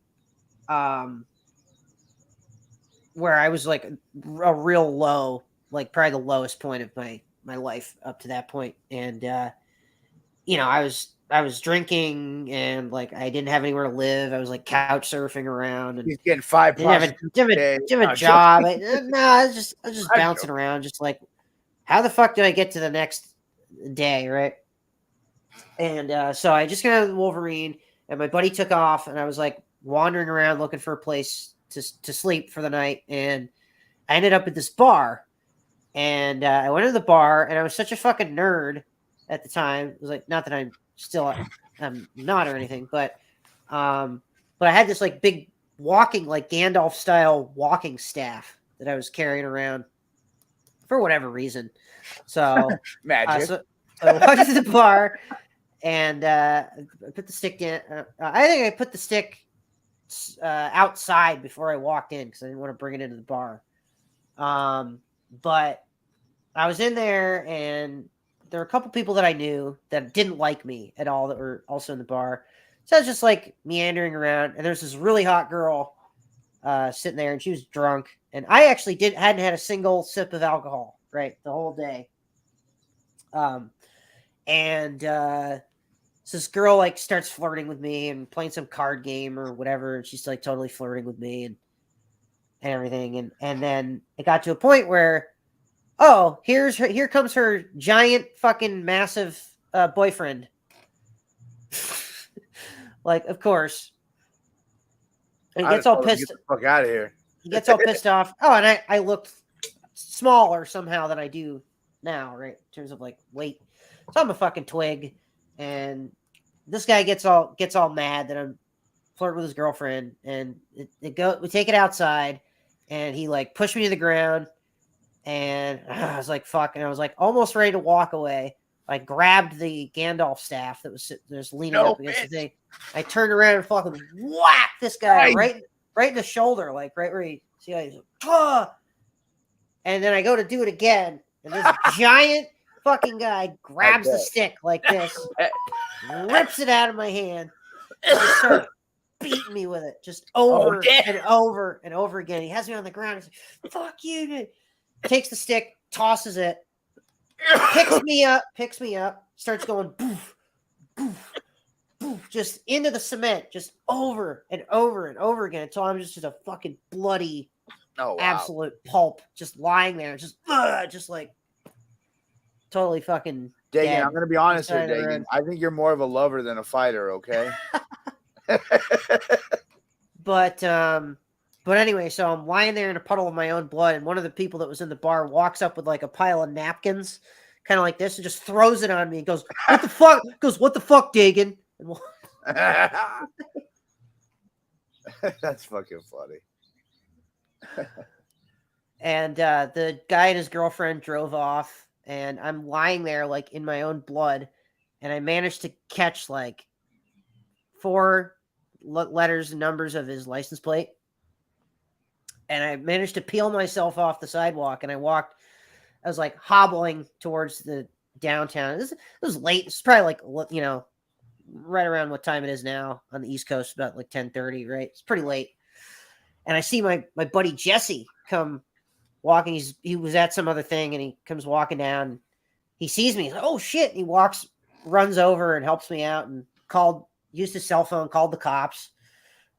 where I was like a real low, like probably the lowest point of my life up to that point. And I was drinking, and like I didn't have anywhere to live. I was like couch surfing around, and he's getting 5 didn't have a job. No, I was just bouncing around, just like, how the fuck did I get to the next day, right? And so I just got out of the Wolverine, and my buddy took off, and I was like wandering around looking for a place to sleep for the night, and I ended up at this bar, and I went to the bar, and I was such a fucking nerd at the time. It was like, not that I'm not or anything, but I had this like big walking, like Gandalf style walking staff that I was carrying around for whatever reason. So magic. So I walked to the bar, and I put the stick in. I think I put the stick outside before I walked in, because I didn't want to bring it into the bar. But I was in there, and there were a couple people that I knew that didn't like me at all that were also in the bar. So I was just like meandering around, and there's this really hot girl sitting there, and she was drunk. And I actually hadn't had a single sip of alcohol, right, the whole day. So this girl like starts flirting with me and playing some card game or whatever, and she's like totally flirting with me and everything. And then it got to a point where, oh, here comes her giant fucking massive boyfriend. Like, of course. And he gets all pissed. Get the fuck out of here. He gets all pissed off. Oh, and I looked smaller somehow than I do now, right? In terms of like weight. So I'm a fucking twig. And this guy gets all mad that I'm flirting with his girlfriend, and we take it outside, and he like pushed me to the ground, and I was like, fuck, and I was like almost ready to walk away. I grabbed the Gandalf staff that was just leaning up against the thing. I turned around and fucking whacked this guy right in the shoulder, like right where he see how he's like, ah! And then I go to do it again, and this giant fucking guy grabs the stick like this, rips it out of my hand, and just starts beating me with it, just over and over and over again. He has me on the ground. He's like, fuck you, dude. Takes the stick, tosses it, picks me up, starts going boof, boof, boof, just into the cement, just over and over and over again, until I'm just a fucking bloody, absolute pulp, just lying there, just like totally fucking Dagan, dead. I'm gonna be honest here, Dagan. I think you're more of a lover than a fighter, okay? But anyway, so I'm lying there in a puddle of my own blood, and one of the people that was in the bar walks up with like a pile of napkins, kind of like this, and just throws it on me and goes, "What the fuck?" Goes, "What the fuck, Dagan?" That's fucking funny. And the guy and his girlfriend drove off, and I'm lying there like in my own blood, and I managed to catch like 4 letters and numbers of his license plate, and I managed to peel myself off the sidewalk, and I was like hobbling towards the downtown. It was late. It's probably like, right around what time it is now on the East Coast, about like 10:30, right? It's pretty late. And I see my buddy Jesse come walking. He was at some other thing, and he comes walking down. He sees me. He's like, "Oh shit!" And he runs over and helps me out, and used his cell phone, called the cops.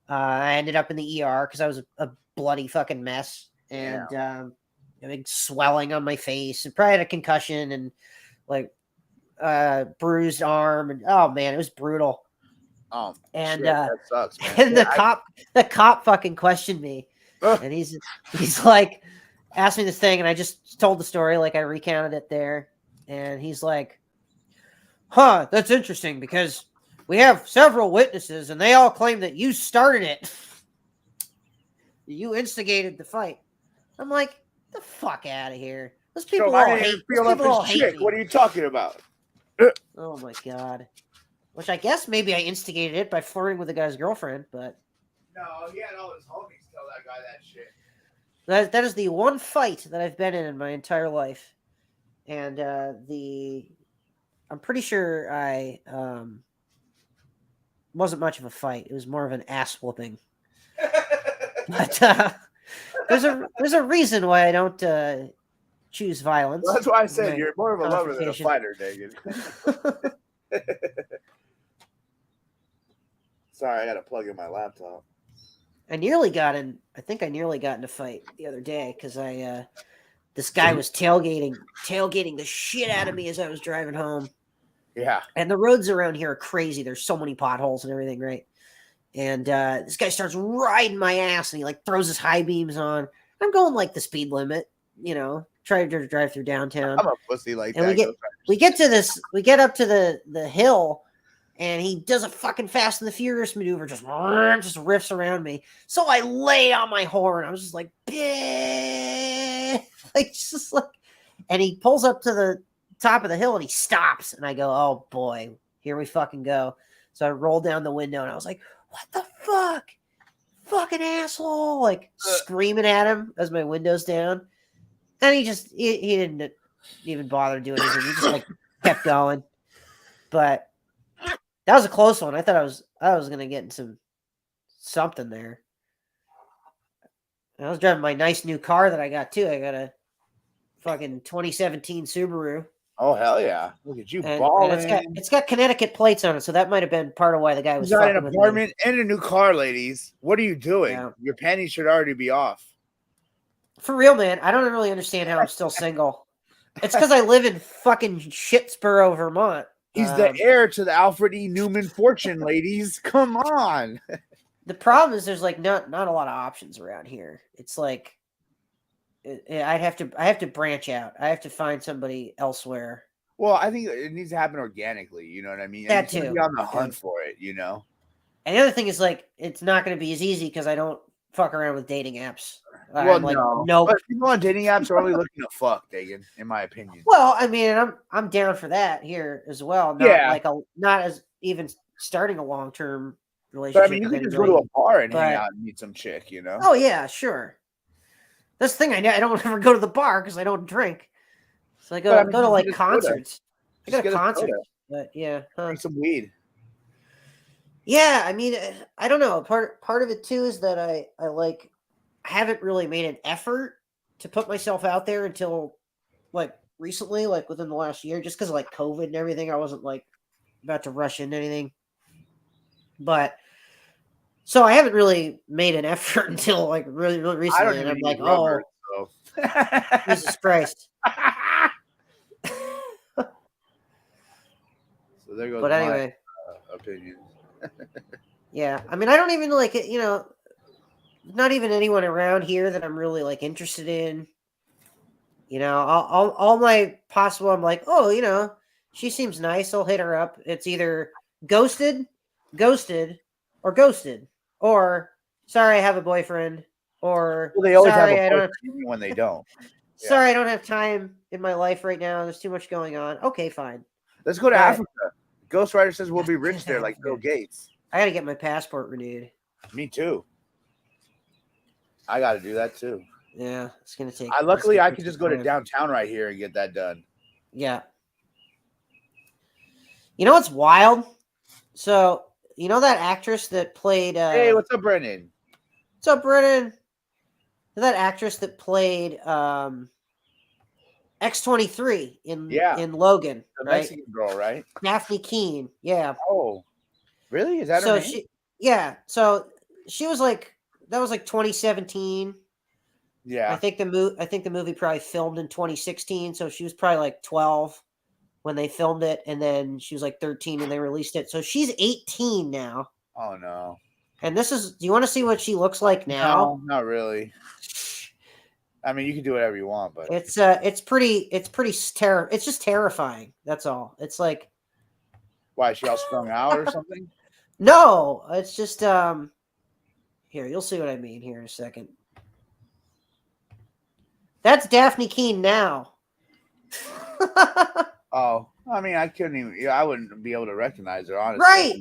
I ended up in the ER because I was a bloody fucking mess, and a big swelling on my face, and probably had a concussion, and like bruised arm, and oh man, it was brutal. Oh, and shit, that sucks, man. and the cop fucking questioned me, and he's like, asked me this thing, and I just told the story, like I recounted it there, and he's like, "Huh, that's interesting because we have several witnesses, and they all claim that you started it. You instigated the fight." I'm like, the fuck out of here. Those people all hate me. What are you talking about? Oh my god. Which I guess maybe I instigated it by flirting with the guy's girlfriend, but No, he had all his homies tell that guy that shit. that is the one fight that I've been in my entire life. And I'm pretty sure I wasn't much of a fight. It was more of an ass whooping. But there's a reason why I don't choose violence. Well, that's why I said you're more of a lover than a fighter, Dagan. Sorry, I got to plug in my laptop. I think I nearly got in a fight the other day because this guy was tailgating the shit out of me as I was driving home. Yeah. And the roads around here are crazy. There's so many potholes and everything, right? And this guy starts riding my ass, and he like throws his high beams on. I'm going like the speed limit, trying to drive through downtown. I'm a pussy like and that. We get up to the hill, and he does a fucking Fast and the Furious maneuver, just riffs around me. So I lay on my horn. I was just like, and he pulls up to the top of the hill, and he stops, and I go, oh boy, here we fucking go. So I rolled down the window, and I was like, what the fuck? Fucking asshole. Like screaming at him as my window's down. And he didn't even bother doing anything. He just like kept going. But that was a close one. I thought I was gonna get in something there. I was driving my nice new car that I got too. I got a fucking 2017 Subaru. Oh hell yeah! Look at you balling. And it's got Connecticut plates on it, so that might have been part of why the guy was. You got an apartment and a new car, ladies. What are you doing? Yeah. Your panties should already be off. For real, man. I don't really understand how I'm still single. It's because I live in fucking Shitsboro, Vermont. He's the heir to the Alfred E. Newman fortune, ladies. Come on. The problem is there's like not a lot of options around here. It's like I have to branch out. I have to find somebody elsewhere. Well, I think it needs to happen organically. You know what I mean? That too. Be on the hunt for it. And the other thing is like it's not going to be as easy because I don't fuck around with dating apps. Well, no. But people on dating apps are only looking to fuck, Dagan, in my opinion. Well, I mean, I'm down for that here as well. Not as even starting a long-term relationship. But I mean, you can just go to a bar and hang out and meet some chick, Oh yeah, sure. That's the thing. I don't ever go to the bar because I don't drink. So I go to like concerts. I go to concerts, but yeah, drink some weed. Yeah, I mean, I don't know. Part of it too is that I haven't really made an effort to put myself out there until like recently, like within the last year, just because of like COVID and everything. I wasn't like about to rush into anything, but so I haven't really made an effort until like really recently. And I'm like, rubber, Jesus Christ. So there goes. But anyway, my opinion. Yeah, I mean, I don't even like it. Not even anyone around here that I'm really like interested in. All my possible. I'm like, oh, she seems nice. I'll hit her up. It's either ghosted, or ghosted, or sorry, I have a boyfriend, or well, they always sorry, have a boyfriend even when they don't. Sorry, I don't have time in my life right now. There's too much going on. Okay, fine. Let's go to But- Africa. Ghost Rider says we'll be rich Let's there, like Africa. Bill Gates. I got to get my passport renewed. Me too. I got to do that too. Yeah, it's gonna take. Luckily, it's I gonna could take just go to time. downtown right here and get that done. Yeah. You know what's wild? So you know that actress that played. Hey, what's up, Brennan? What's up, Brennan? That actress that played X-23 in Logan, The right? Mexican girl, right? Daphne Keene. Yeah. Oh, really? Is that So her name? So she was like that was like 2017. Yeah. I think the movie probably filmed in 2016, so she was probably like 12 when they filmed it, and then she was like 13 when they released it. So she's 18 now. Oh no. And this is. Do you want to see what she looks like now? No, not really. I mean, you can do whatever you want, but It's just terrifying. That's all. It's like why is she all strung out or something? no, it's just here, you'll see what I mean here in a second. That's Daphne Keene now. Oh, I mean, I couldn't even. Yeah, I wouldn't be able to recognize her, honestly. Right.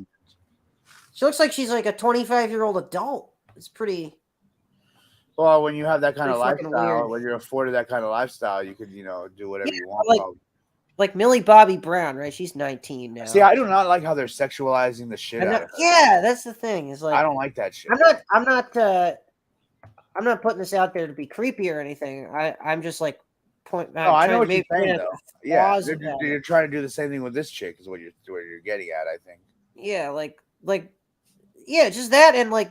She looks like she's like a 25-year-old adult. It's pretty. Well, when you have that kind of Pretty fucking lifestyle, weird. when you're afforded that kind of lifestyle, you could, do whatever you want. like- probably. Like Millie Bobby Brown, right? She's 19 now. See, I do not like how they're sexualizing the shit out of her. Yeah, that's the thing. Is like I don't like that shit. I'm not putting this out there to be creepy or anything. I'm just like No, I know what you're saying, though. Yeah, flaws you're trying to do the same thing with this chick, is what you're getting at, I think. Yeah, yeah, just that, and like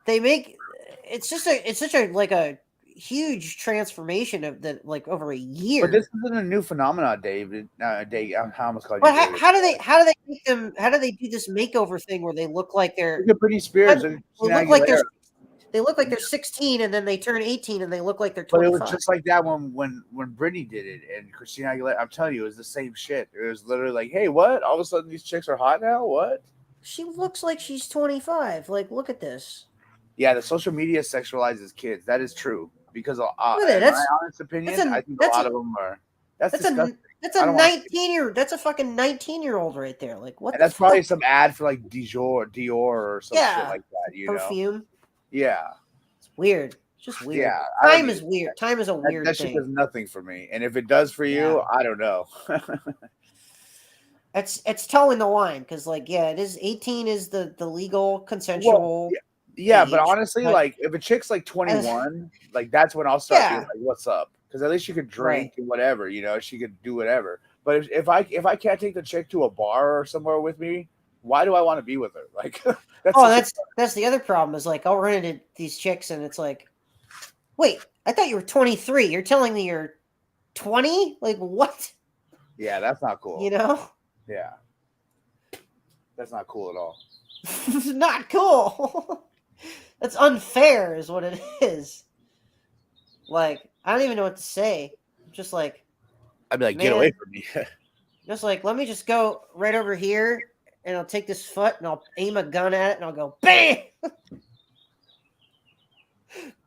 they make it's such a like a huge transformation of the like over a year. But this isn't a new phenomenon, David. Dave, I almost called you. But David. how do they make them? How do they do this makeover thing where they look like they're Look at Britney Spears. they look like they're 16 and then they turn 18 and they look like they're But 25. it was just like that when Britney did it and Christina Aguilera. I'm telling you, it was the same shit. It was literally like, hey, what? All of a sudden, these chicks are hot now? What? She looks like she's 25. Like, look at this. Yeah, the social media sexualizes kids. That is true. Because in That's- my honest opinion, I think a lot of them are. That's disgusting. That's a 19-year. That's a fucking 19-year-old right there. Like what? And that's probably some ad for like Dior or some shit Yeah. like that. You Perfume. know? Yeah. It's weird. It's just weird. Yeah. Time is weird. Time is a weird that thing. shit does nothing for me. And if it does for you, I don't know. It's towing the line because like it is 18 is the legal consensual. Yeah, age, but honestly, but- like if a chick's like 21, like that's when I'll start being like, "What's up?" Because at least she could drink and whatever, she could do whatever. But if I can't take the chick to a bar or somewhere with me, why do I want to be with her? Like, that's the other problem is like I'll run into these chicks and it's like, wait, I thought you were 23. You're telling me you're 20? Like what? Yeah, that's not cool. Yeah, that's not cool at all. It's not cool. That's unfair, is what it is. Like, I don't even know what to say. I'm just like, I'd be like, get away from me. Just like, let me just go right over here, and I'll take this foot, and I'll aim a gun at it, and I'll go, BAM!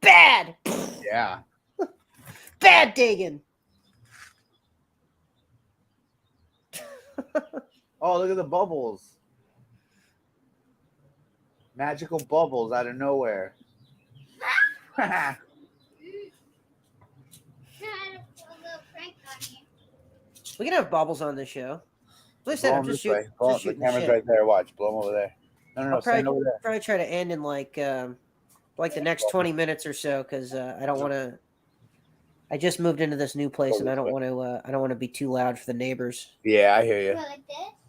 Bad! Yeah. Bad, Dagan! Oh, look at the bubbles. Magical bubbles out of nowhere. We can have bubbles on this show. Like I said, I'm just shooting. The Just shooting camera's shit. right there. Watch. Blow them over there. No, I'll stand over there. probably try to end in like the next 20 minutes or so because I don't want to. I just moved into this new place and I don't want to. I don't want to be too loud for the neighbors. Yeah, I hear you.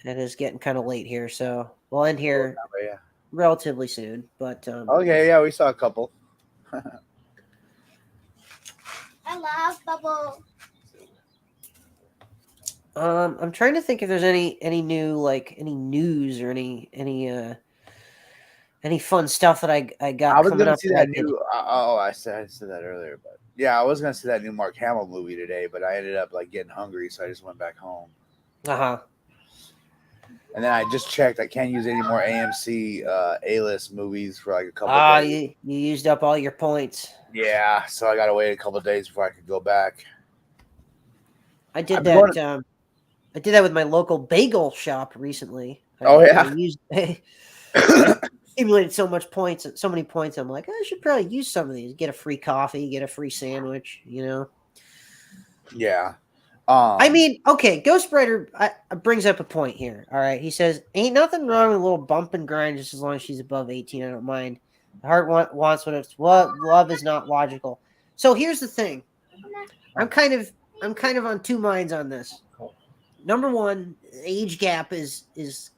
It is getting kind of late here, so we'll end here Yeah. relatively soon. But Okay, yeah, we saw a couple. I love bubble. I'm trying to think if there's any new like any news or any fun stuff that I got. I was coming gonna up see that that I did. new. I said that earlier, but yeah, I was gonna see that new Mark Hamill movie today, but I ended up like getting hungry, so I just went back home. And then I just checked. I can't use any more AMC A-list movies for like a couple of days. You used up all your points. Yeah, so I gotta wait a couple of days before I could go back. I did I'm that. going- I did that with my local bagel shop recently. Oh, yeah? I accumulated so many points. I'm like, I should probably use some of these. Get a free coffee, get a free sandwich. Yeah. I mean, okay, Ghost Rider brings up a point here. All right, he says, "Ain't nothing wrong with a little bump and grind, just as long as she's above 18. I don't mind. The heart wants what love is not logical." So here's the thing. I'm kind of on two minds on this. Number one, age gap is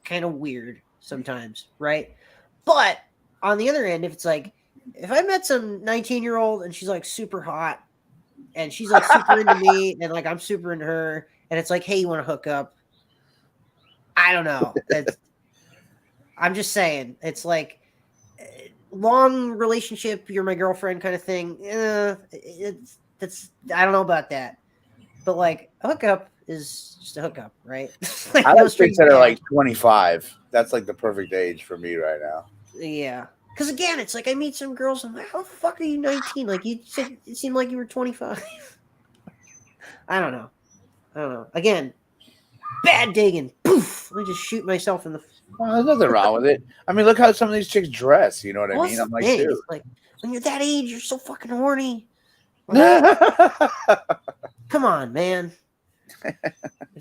kind of weird sometimes, right? But on the other end, if it's like if I met some 19-year-old and she's like super hot and she's like super into me and like I'm super into her and it's like, hey, you want to hook up? I don't know. I'm just saying, it's like long relationship, you're my girlfriend kind of thing. That's I don't know about that. But like a hookup is just a hookup, right? Like, I no like strings chicks that are like attached. 25. That's like the perfect age for me right now. Yeah. Because again, it's like I meet some girls. I'm like, how the fuck are you 19? Like you said, it seemed like you were 25. I don't know. Again, bad Dagan. Poof. I just shoot myself in the. Well, there's nothing wrong with it. I mean, look how some of these chicks dress. You know what I Well, mean? that's I'm the like, thing. dude. It's like when you're that age, you're so fucking horny. Like, come on, man.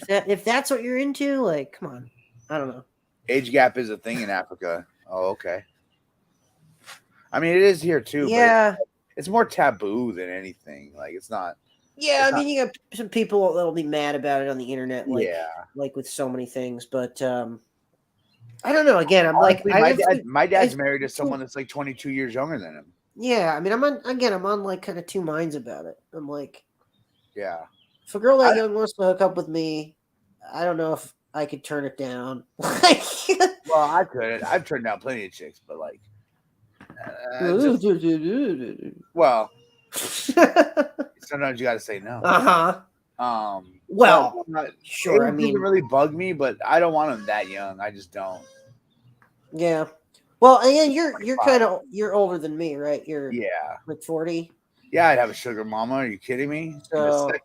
If that's what you're into, like, come on. I don't know. Age gap is a thing in Africa. Oh, okay. I mean, it is here too, but Yeah. it's more taboo than anything. Like, it's not. Yeah, It's I mean, you got some people that'll be mad about it on the internet, Yeah. like with so many things. But I don't know. Again, I'm like, Honestly, I have my dad's it's- married to someone that's like 22 years younger than him. yeah. I mean, I'm on like kind of two minds about it. I'm like, Yeah. if a girl that I, young wants to hook up with me, I don't know if I could turn it down. Like, well, I could. I've turned down plenty of chicks, but like, just, well, sometimes you got to say no. uh-huh. Well, Well, sure. I age doesn't mean, really bug me, but I don't want them that young. I just don't. yeah. Well, and you're 25. you're older than me, right? You're Yeah. like 40. Yeah, I'd have a sugar mama. Are you kidding me? In a So second.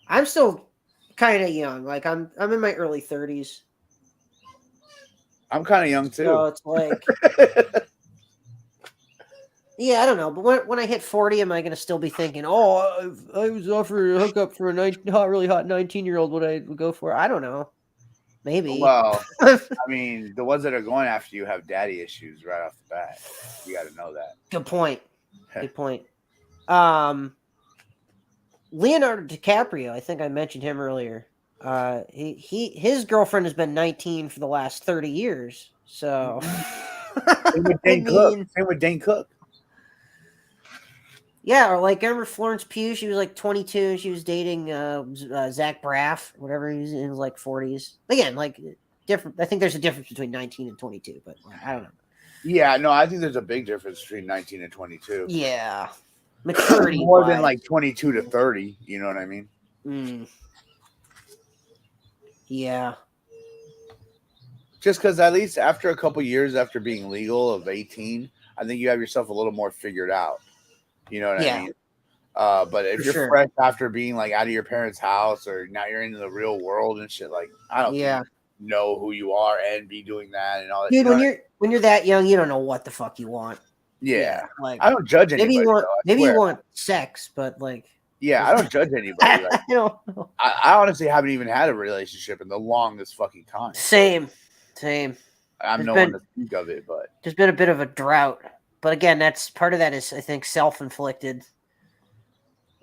I'm still kind of young. Like I'm in my early 30s. I'm kind of young So too. it's like, yeah, I don't know. But when I hit 40, am I going to still be thinking, oh, I was offered a hookup for a really hot 19-year-old? Would I go for it? I don't know. Maybe. Well, I mean, the ones that are going after you have daddy issues right off the bat. You got to know that. Good point. Good point. Leonardo DiCaprio, I think I mentioned him earlier. His girlfriend has been 19 for the last 30 years. So Same with I Dane Cook. mean, Same with Dane Cook. yeah, or like I remember Florence Pugh, she was like 22 and she was dating Zach Braff, whatever, he was in his like 40s. Again, like different. I think there's a difference between 19 and 22, but I don't know. Yeah, no, I think there's a big difference between 19 and 22. Yeah. Maturity More than wise. like 22 to 30. You know what I mean? Yeah. Just because at least after a couple years after being legal of 18, I think you have yourself a little more figured out. You know what I mean? But if For you're sure. fresh after being like out of your parents' house or now you're into the real world and shit, like I don't think you know who you are and be doing that and all that. Dude, You know when you're that young, you don't know what the fuck you want. yeah. Like I don't judge anybody. maybe you want sex, but like yeah, I don't judge anybody. Like, I don't know. I honestly haven't even had a relationship in the longest fucking time. Same. I'm no one to speak of it, but there's been a bit of a drought. But again, that's part of that is I think self-inflicted,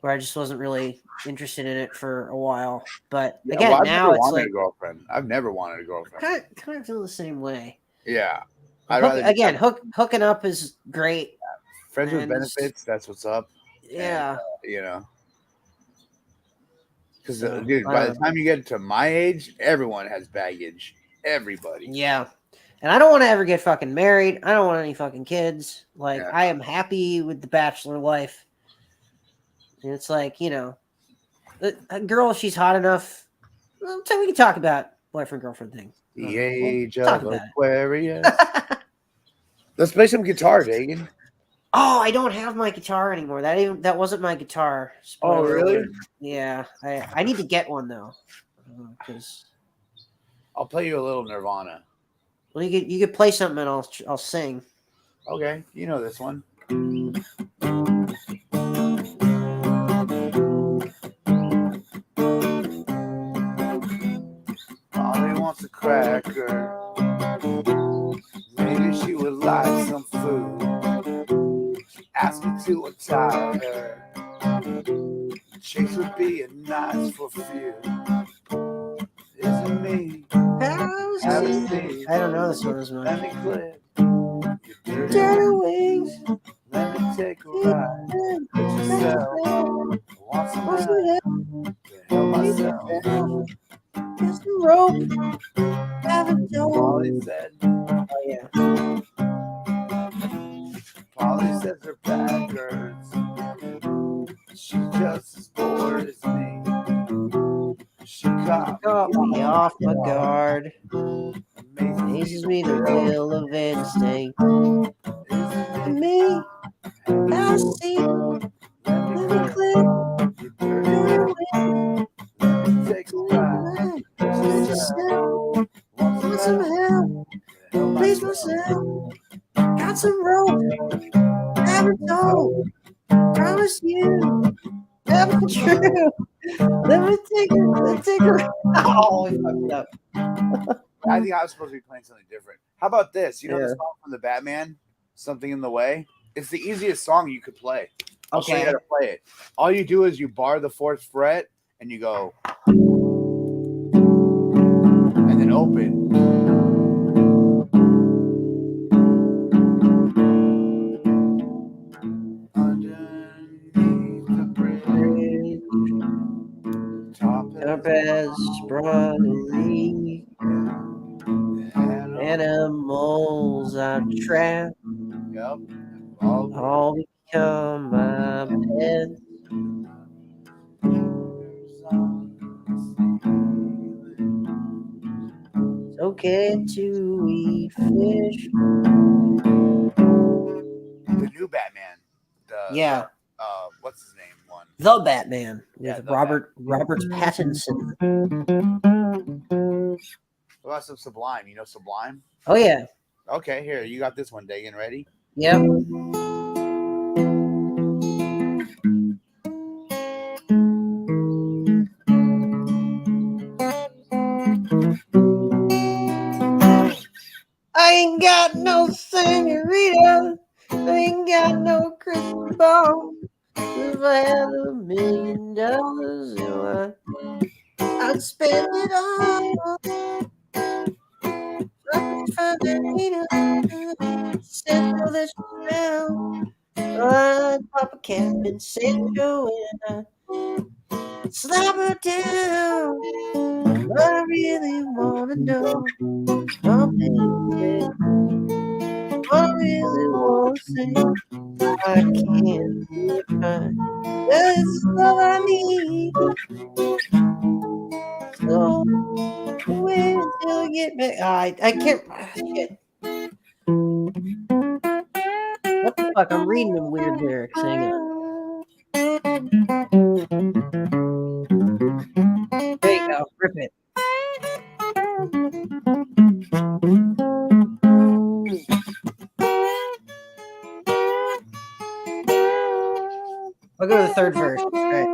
where I just wasn't really interested in it for a while. But again, I've now never it's wanted like a girlfriend. I've never wanted a girlfriend. kind of feel the same way. Yeah, hooking up is great. Friends with benefits. That's what's up. Yeah, and, you know, because So, dude, by the time you get to my age, everyone has baggage. Everybody. yeah. And I don't want to ever get fucking married. I don't want any fucking kids. Like, Yeah. I am happy with the bachelor life. And it's like, you know, a girl, if she's hot enough, so we can talk about boyfriend girlfriend thing. The age talk of about Aquarius. Let's play some guitar, Dagan. Oh, I don't have my guitar anymore. That wasn't my guitar. Oh, Spoiler really? alert. Yeah, I need to get one though, because I'll play you a little Nirvana. well, you could play something and I'll sing. Okay, you know this one. Molly wants a cracker. Maybe she would like some food. She asked me to untie her. Chicks would be nice for few. Isn't me? Have a seat. I don't know this one as much. Let me clip your Dirty wings. Let me take a ride. Put yourself. Want some help? To help myself. Get some rope. Haven't told. Polly said. Oh yeah. Polly says her back hurts. She's just as bored as me. She caught me off my guard. Amazes me the will of instinct. Isn't Me, I see. Let me clip. Dirty wings. Let me take a ride. Put yourself. Want some help? Please myself. Got some rope. Haven't told. Promise you. Haven't true. Let me take a. Oh, we fucked it up. I think I was supposed to be playing something different. How about this? You know the Yeah. song from the Batman, "Something in the Way"? It's the easiest song you could play. I'll show you Okay. how to play it. All you do is you bar the 4th fret and you go, and then open. Underneath the bridge, top As sprung a leak. Animals are trapped. Yep. All become my pets. It's okay to eat fish. The new Batman. Yeah. What's his name? One. The Batman with Yeah, the Robert Pattinson. What about some Sublime? You know Sublime? Oh yeah. Okay, here you got this one, Dagan. Ready? Yep. I ain't got no senorita. I ain't got no crystal ball. If I had $1 million, I'd spend it all. I could find Anita, Central that she found. I'd pop a cap in Sancho and I'd slap her down. I really wanna know, oh baby, I really wanna say I can't get fine. This is all I need. So wait until I get back. I can't. Shit. What the fuck? I'm reading them weird lyrics. Hang on. There you go. Rip it. I'll go to the third verse. All right.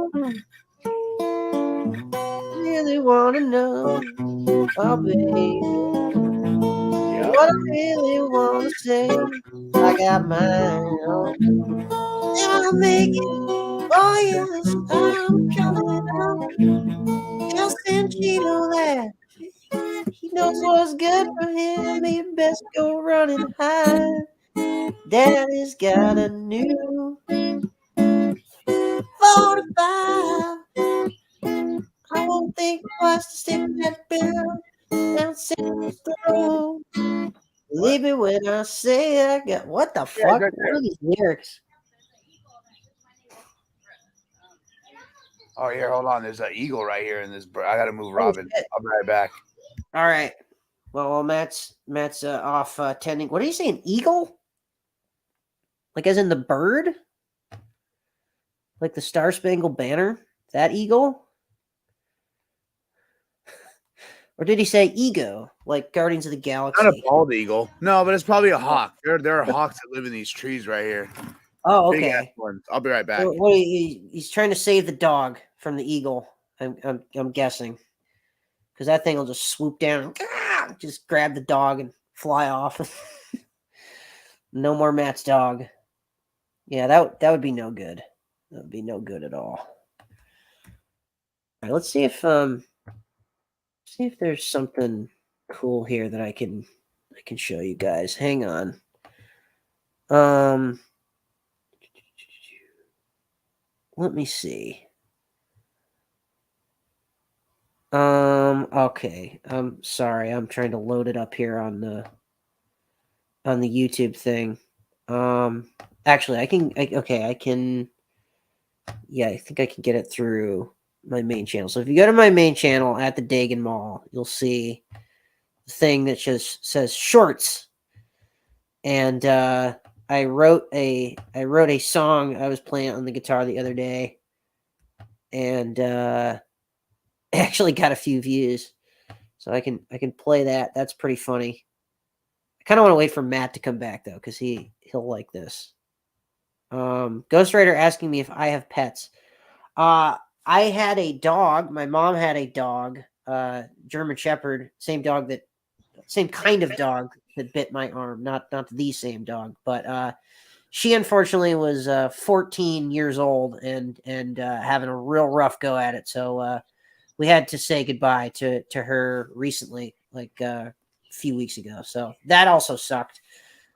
Really wanna know, oh baby, what I really wanna say. I got mine on, and I'll make it. Oh yes, I'm coming out. Just and she know that he knows what's good for him. He best go running high. Daddy's got a new 45. I won't think twice to stick that bill down Sam's throat. Believe me when I say I got what the fuck? right What are these lyrics? Oh, here, hold on. There's an eagle right here in this. I got to move Oh, Robin. shit. I'll be right back. All right. Well, Matt's off tending. What are you saying? Eagle? Like as in the bird? Like the Star Spangled Banner? That eagle? Or did he say ego? Like Guardians of the Not a Galaxy? bald eagle. No, but it's probably a hawk. There are hawks that live in these trees right here. Oh, Big ass okay. ones. I'll be right back. So what he's trying to save the dog from the eagle. I'm guessing because that thing will just swoop down and just grab the dog and fly off. No more Matt's dog. Yeah, that would be no good. That would be no good at all. All right, let's see if there's something cool here that I can show you guys. Hang on. Let me see. Okay. I'm sorry. I'm trying to load it up here on the YouTube thing. Actually, I can. I can. Yeah, I think I can get it through my main channel. So if you go to my main channel at the Dagan Mall, you'll see the thing that just says shorts. And I wrote a song I was playing on the guitar the other day, and actually got a few views. So I can play that. That's pretty funny. I kind of want to wait for Matt to come back though, because he'll like this. Ghost Rider asking me if I have pets. I had a dog. My mom had a dog, German Shepherd, same kind of dog that bit my arm. Not the same dog, but she unfortunately was 14 years old and having a real rough go at it. So we had to say goodbye to her recently, like a few weeks ago. So that also sucked.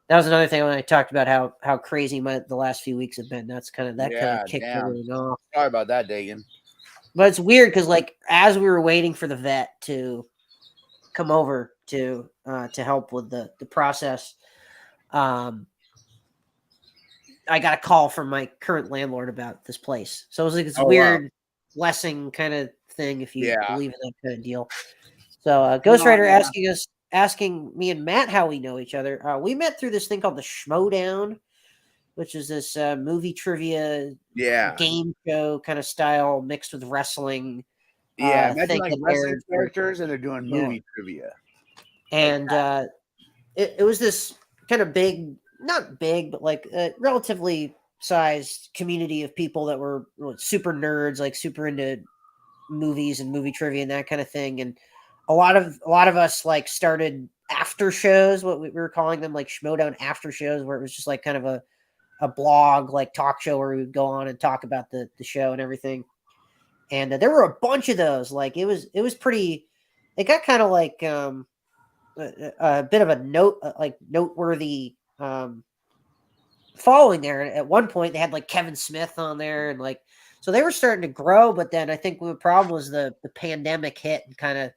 That was another thing when I talked about how crazy the last few weeks have been. That's kind of Yeah, kicked damn. everything off. Sorry about that, Dagan. But it's weird because like as we were waiting for the vet to come over to help with the process, I got a call from my current landlord about this place. So it was like this weird blessing kind of thing, if you believe in that kind of deal. So Ghost Rider asking me and Matt how we know each other. We met through this thing called the Schmodown, which is this movie trivia game show kind of style mixed with wrestling. Imagine like wrestling characters and they're doing movie trivia. And it was this kind of big, not big, but like a relatively sized community of people that were super nerds, like super into movies and movie trivia and that kind of thing. And a lot of us like started after shows, what we were calling them, like Schmodown after shows, where it was just like kind of a blog, like talk show where we would go on and talk about the show and everything. And there were a bunch of those. Like it was pretty. It got kind of like a bit of a noteworthy following there. At one point, they had like Kevin Smith on there, and like so they were starting to grow. But then I think the problem was the pandemic hit and kind of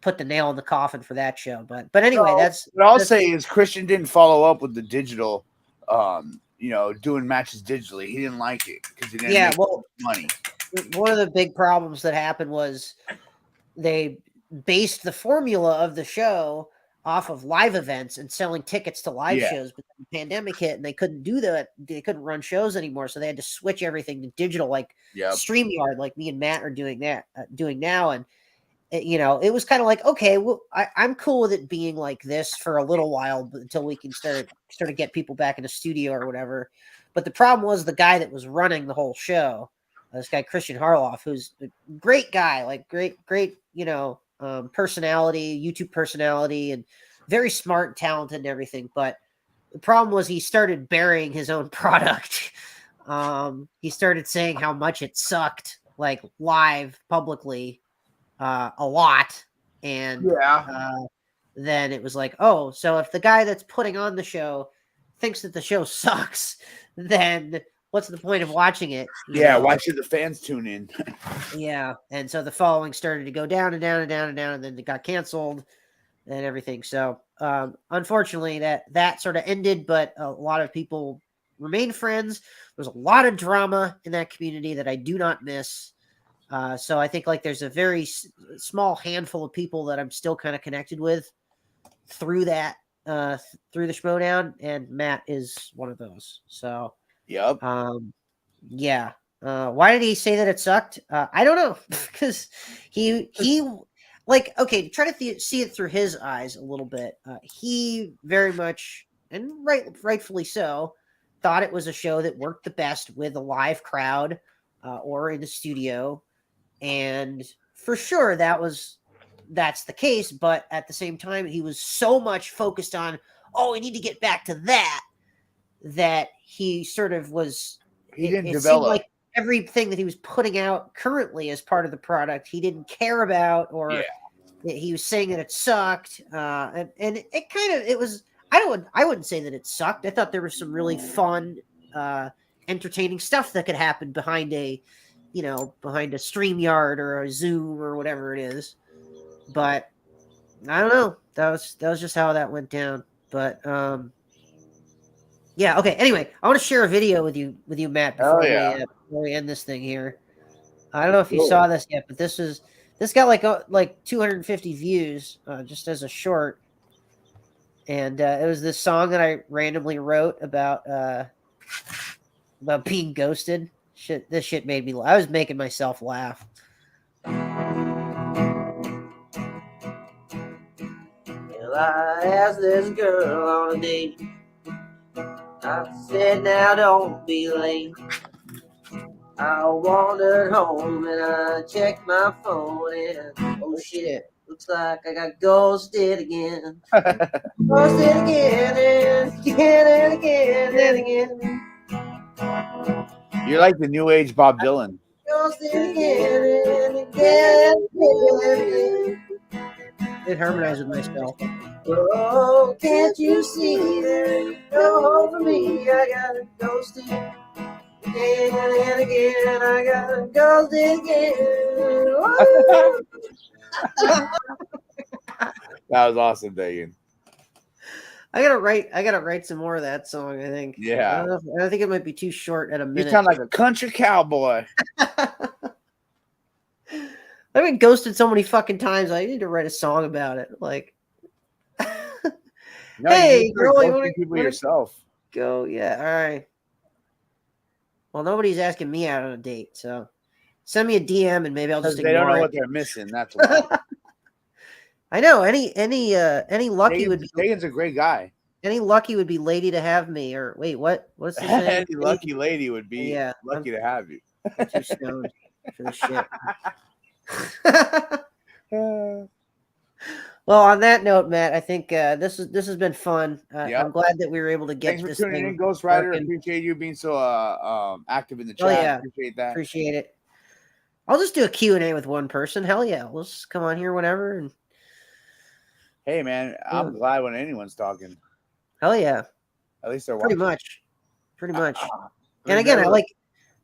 put the nail in the coffin for that show. But anyway, what I'll say is Christian didn't follow up with the digital. Doing matches digitally. He didn't like it because he didn't make money. One of the big problems that happened was they based the formula of the show off of live events and selling tickets to live shows, but the pandemic hit and they couldn't do that. They couldn't run shows anymore, so they had to switch everything to digital, like StreamYard, like me and Matt are doing now. And it was kind of like, okay, well, I'm cool with it being like this for a little while, but until we can start to get people back in the studio or whatever. But the problem was the guy that was running the whole show, this guy Christian Harloff, who's a great guy, like great, personality, YouTube personality, and very smart and talented and everything. But the problem was he started burying his own product. He started saying how much it sucked, like live publicly. A lot, and then it was like, oh, so if the guy that's putting on the show thinks that the show sucks, then what's the point of watching it? Why should the fans tune in? And so the following started to go down and down and down and down, and then it got canceled and everything. So unfortunately, that sort of ended, but a lot of people remain friends. There's a lot of drama in that community that I do not miss. So I think like there's a very small handful of people that I'm still kind of connected with through that through the Schmodown, and Matt is one of those. So, Yep. yeah. Why did he say that it sucked? I don't know, because he like, okay, to try to see it through his eyes a little bit. He very much, and rightfully so, thought it was a show that worked the best with a live crowd or in the studio, and for sure that's the case. But at the same time, he was so much focused on, oh, we need to get back to that he sort of was. He didn't It seemed develop. like everything that he was putting out currently as part of the product, he didn't care about, or Yeah. that he was saying that it sucked. And it kind of, it was, I wouldn't say that it sucked. I thought there was some really fun, entertaining stuff that could happen behind behind a StreamYard or a Zoom or whatever it is. But I don't know. That was just how that went down. But yeah. Okay. Anyway, I want to share a video with you, Matt, Hell yeah. before we end this thing here. I don't know if you Cool. saw this yet, but this got like 250 views just as a short, and it was this song that I randomly wrote about being ghosted. This shit made me. I was making myself laugh. Well, I asked this girl on a date. I said, now don't be late. I wandered home and I checked my phone and oh shit, looks like I got ghosted again. Ghosted again and again and again and again. You're like the new age Bob Dylan. Ghosted again and again and again. It harmonized with myself. Oh, can't you see there's no hope for me? I got ghosted again and again. I got ghosted again. Oh. That was awesome, Dagan. I gotta write some more of that song, I think. Yeah. I think it might be too short at a You minute. sound like a country cowboy. I've been ghosted so many fucking times. I need to write a song about it. Like, No, hey, you girl, you want want people to yourself. go? Yeah, all right. Well, nobody's asking me out on a date, so send me a DM and maybe I'll just They don't ignore know it. what they're missing. That's why. I know any lucky would be Dagan's a great guy. any lucky would be lady to have me. Or wait, what's the saying? Any lucky lady would be Yeah, lucky to have you. I'm too stoned for this shit. Well, on that note, Matt, I think this has been fun. Yep. I'm glad that we were able to get Thanks for this tuning thing in, Ghost Rider. working. Appreciate you being so active in the chat. Oh, yeah. Appreciate that. Appreciate it. I'll just do a Q&A with one person. Hell yeah. We'll just come on here whenever. And hey, man, I'm glad when anyone's talking. hell yeah. At least they're Pretty watching. much. And again,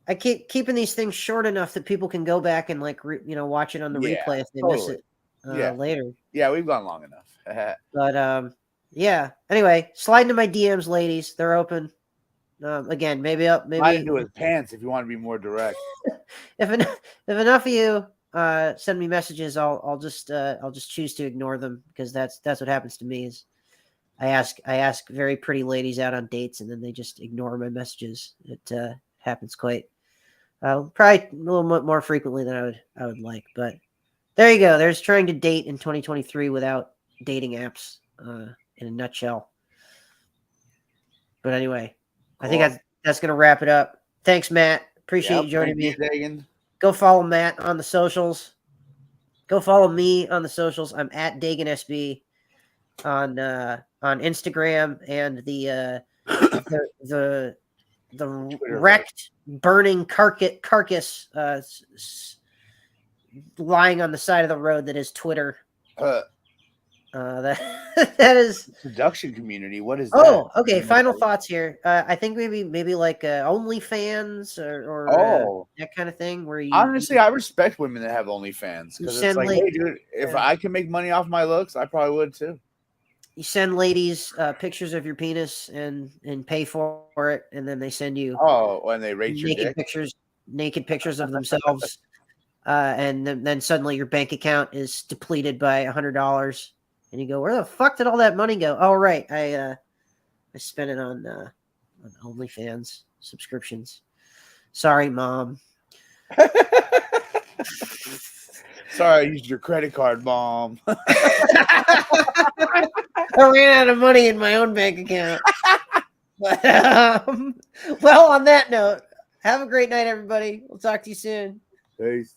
I keep keeping these things short enough that people can go back and watch it on the replay if they miss it later. Yeah, we've gone long enough. But yeah. Anyway, slide into my DMs, ladies. They're open. Again, maybe Slide into his pants if you want to be more direct. if enough of you send me messages, I'll just choose to ignore them, because that's what happens to me. Is I ask very pretty ladies out on dates, and then they just ignore my messages. It happens probably a little bit more frequently than I would like. But there you go. There's trying to date in 2023 without dating apps in a nutshell. But anyway, cool. I think that's going to wrap it up. Thanks, Matt. Appreciate you joining me. Dagan. Go follow Matt on the socials. Go follow me on the socials. I'm at Dagan SB on Instagram, and the wrecked, burning carcass lying on the side of the road that is Twitter. That is production community. What is that? Oh, okay. Final thoughts here. I think maybe like OnlyFans or that kind of thing. Where you honestly, I respect women that have OnlyFans, because it's like, hey, dude, if I can make money off my looks, I probably would too. You send ladies pictures of your penis and pay for it, and then they send you when they rate your dick. naked pictures of themselves, and then suddenly your bank account is depleted by $100. And you go, where the fuck did all that money go? Oh, right. I spent it on OnlyFans subscriptions. Sorry, Mom. Sorry, I used your credit card, Mom. I ran out of money in my own bank account. But, well, on that note, have a great night, everybody. We'll talk to you soon. Peace.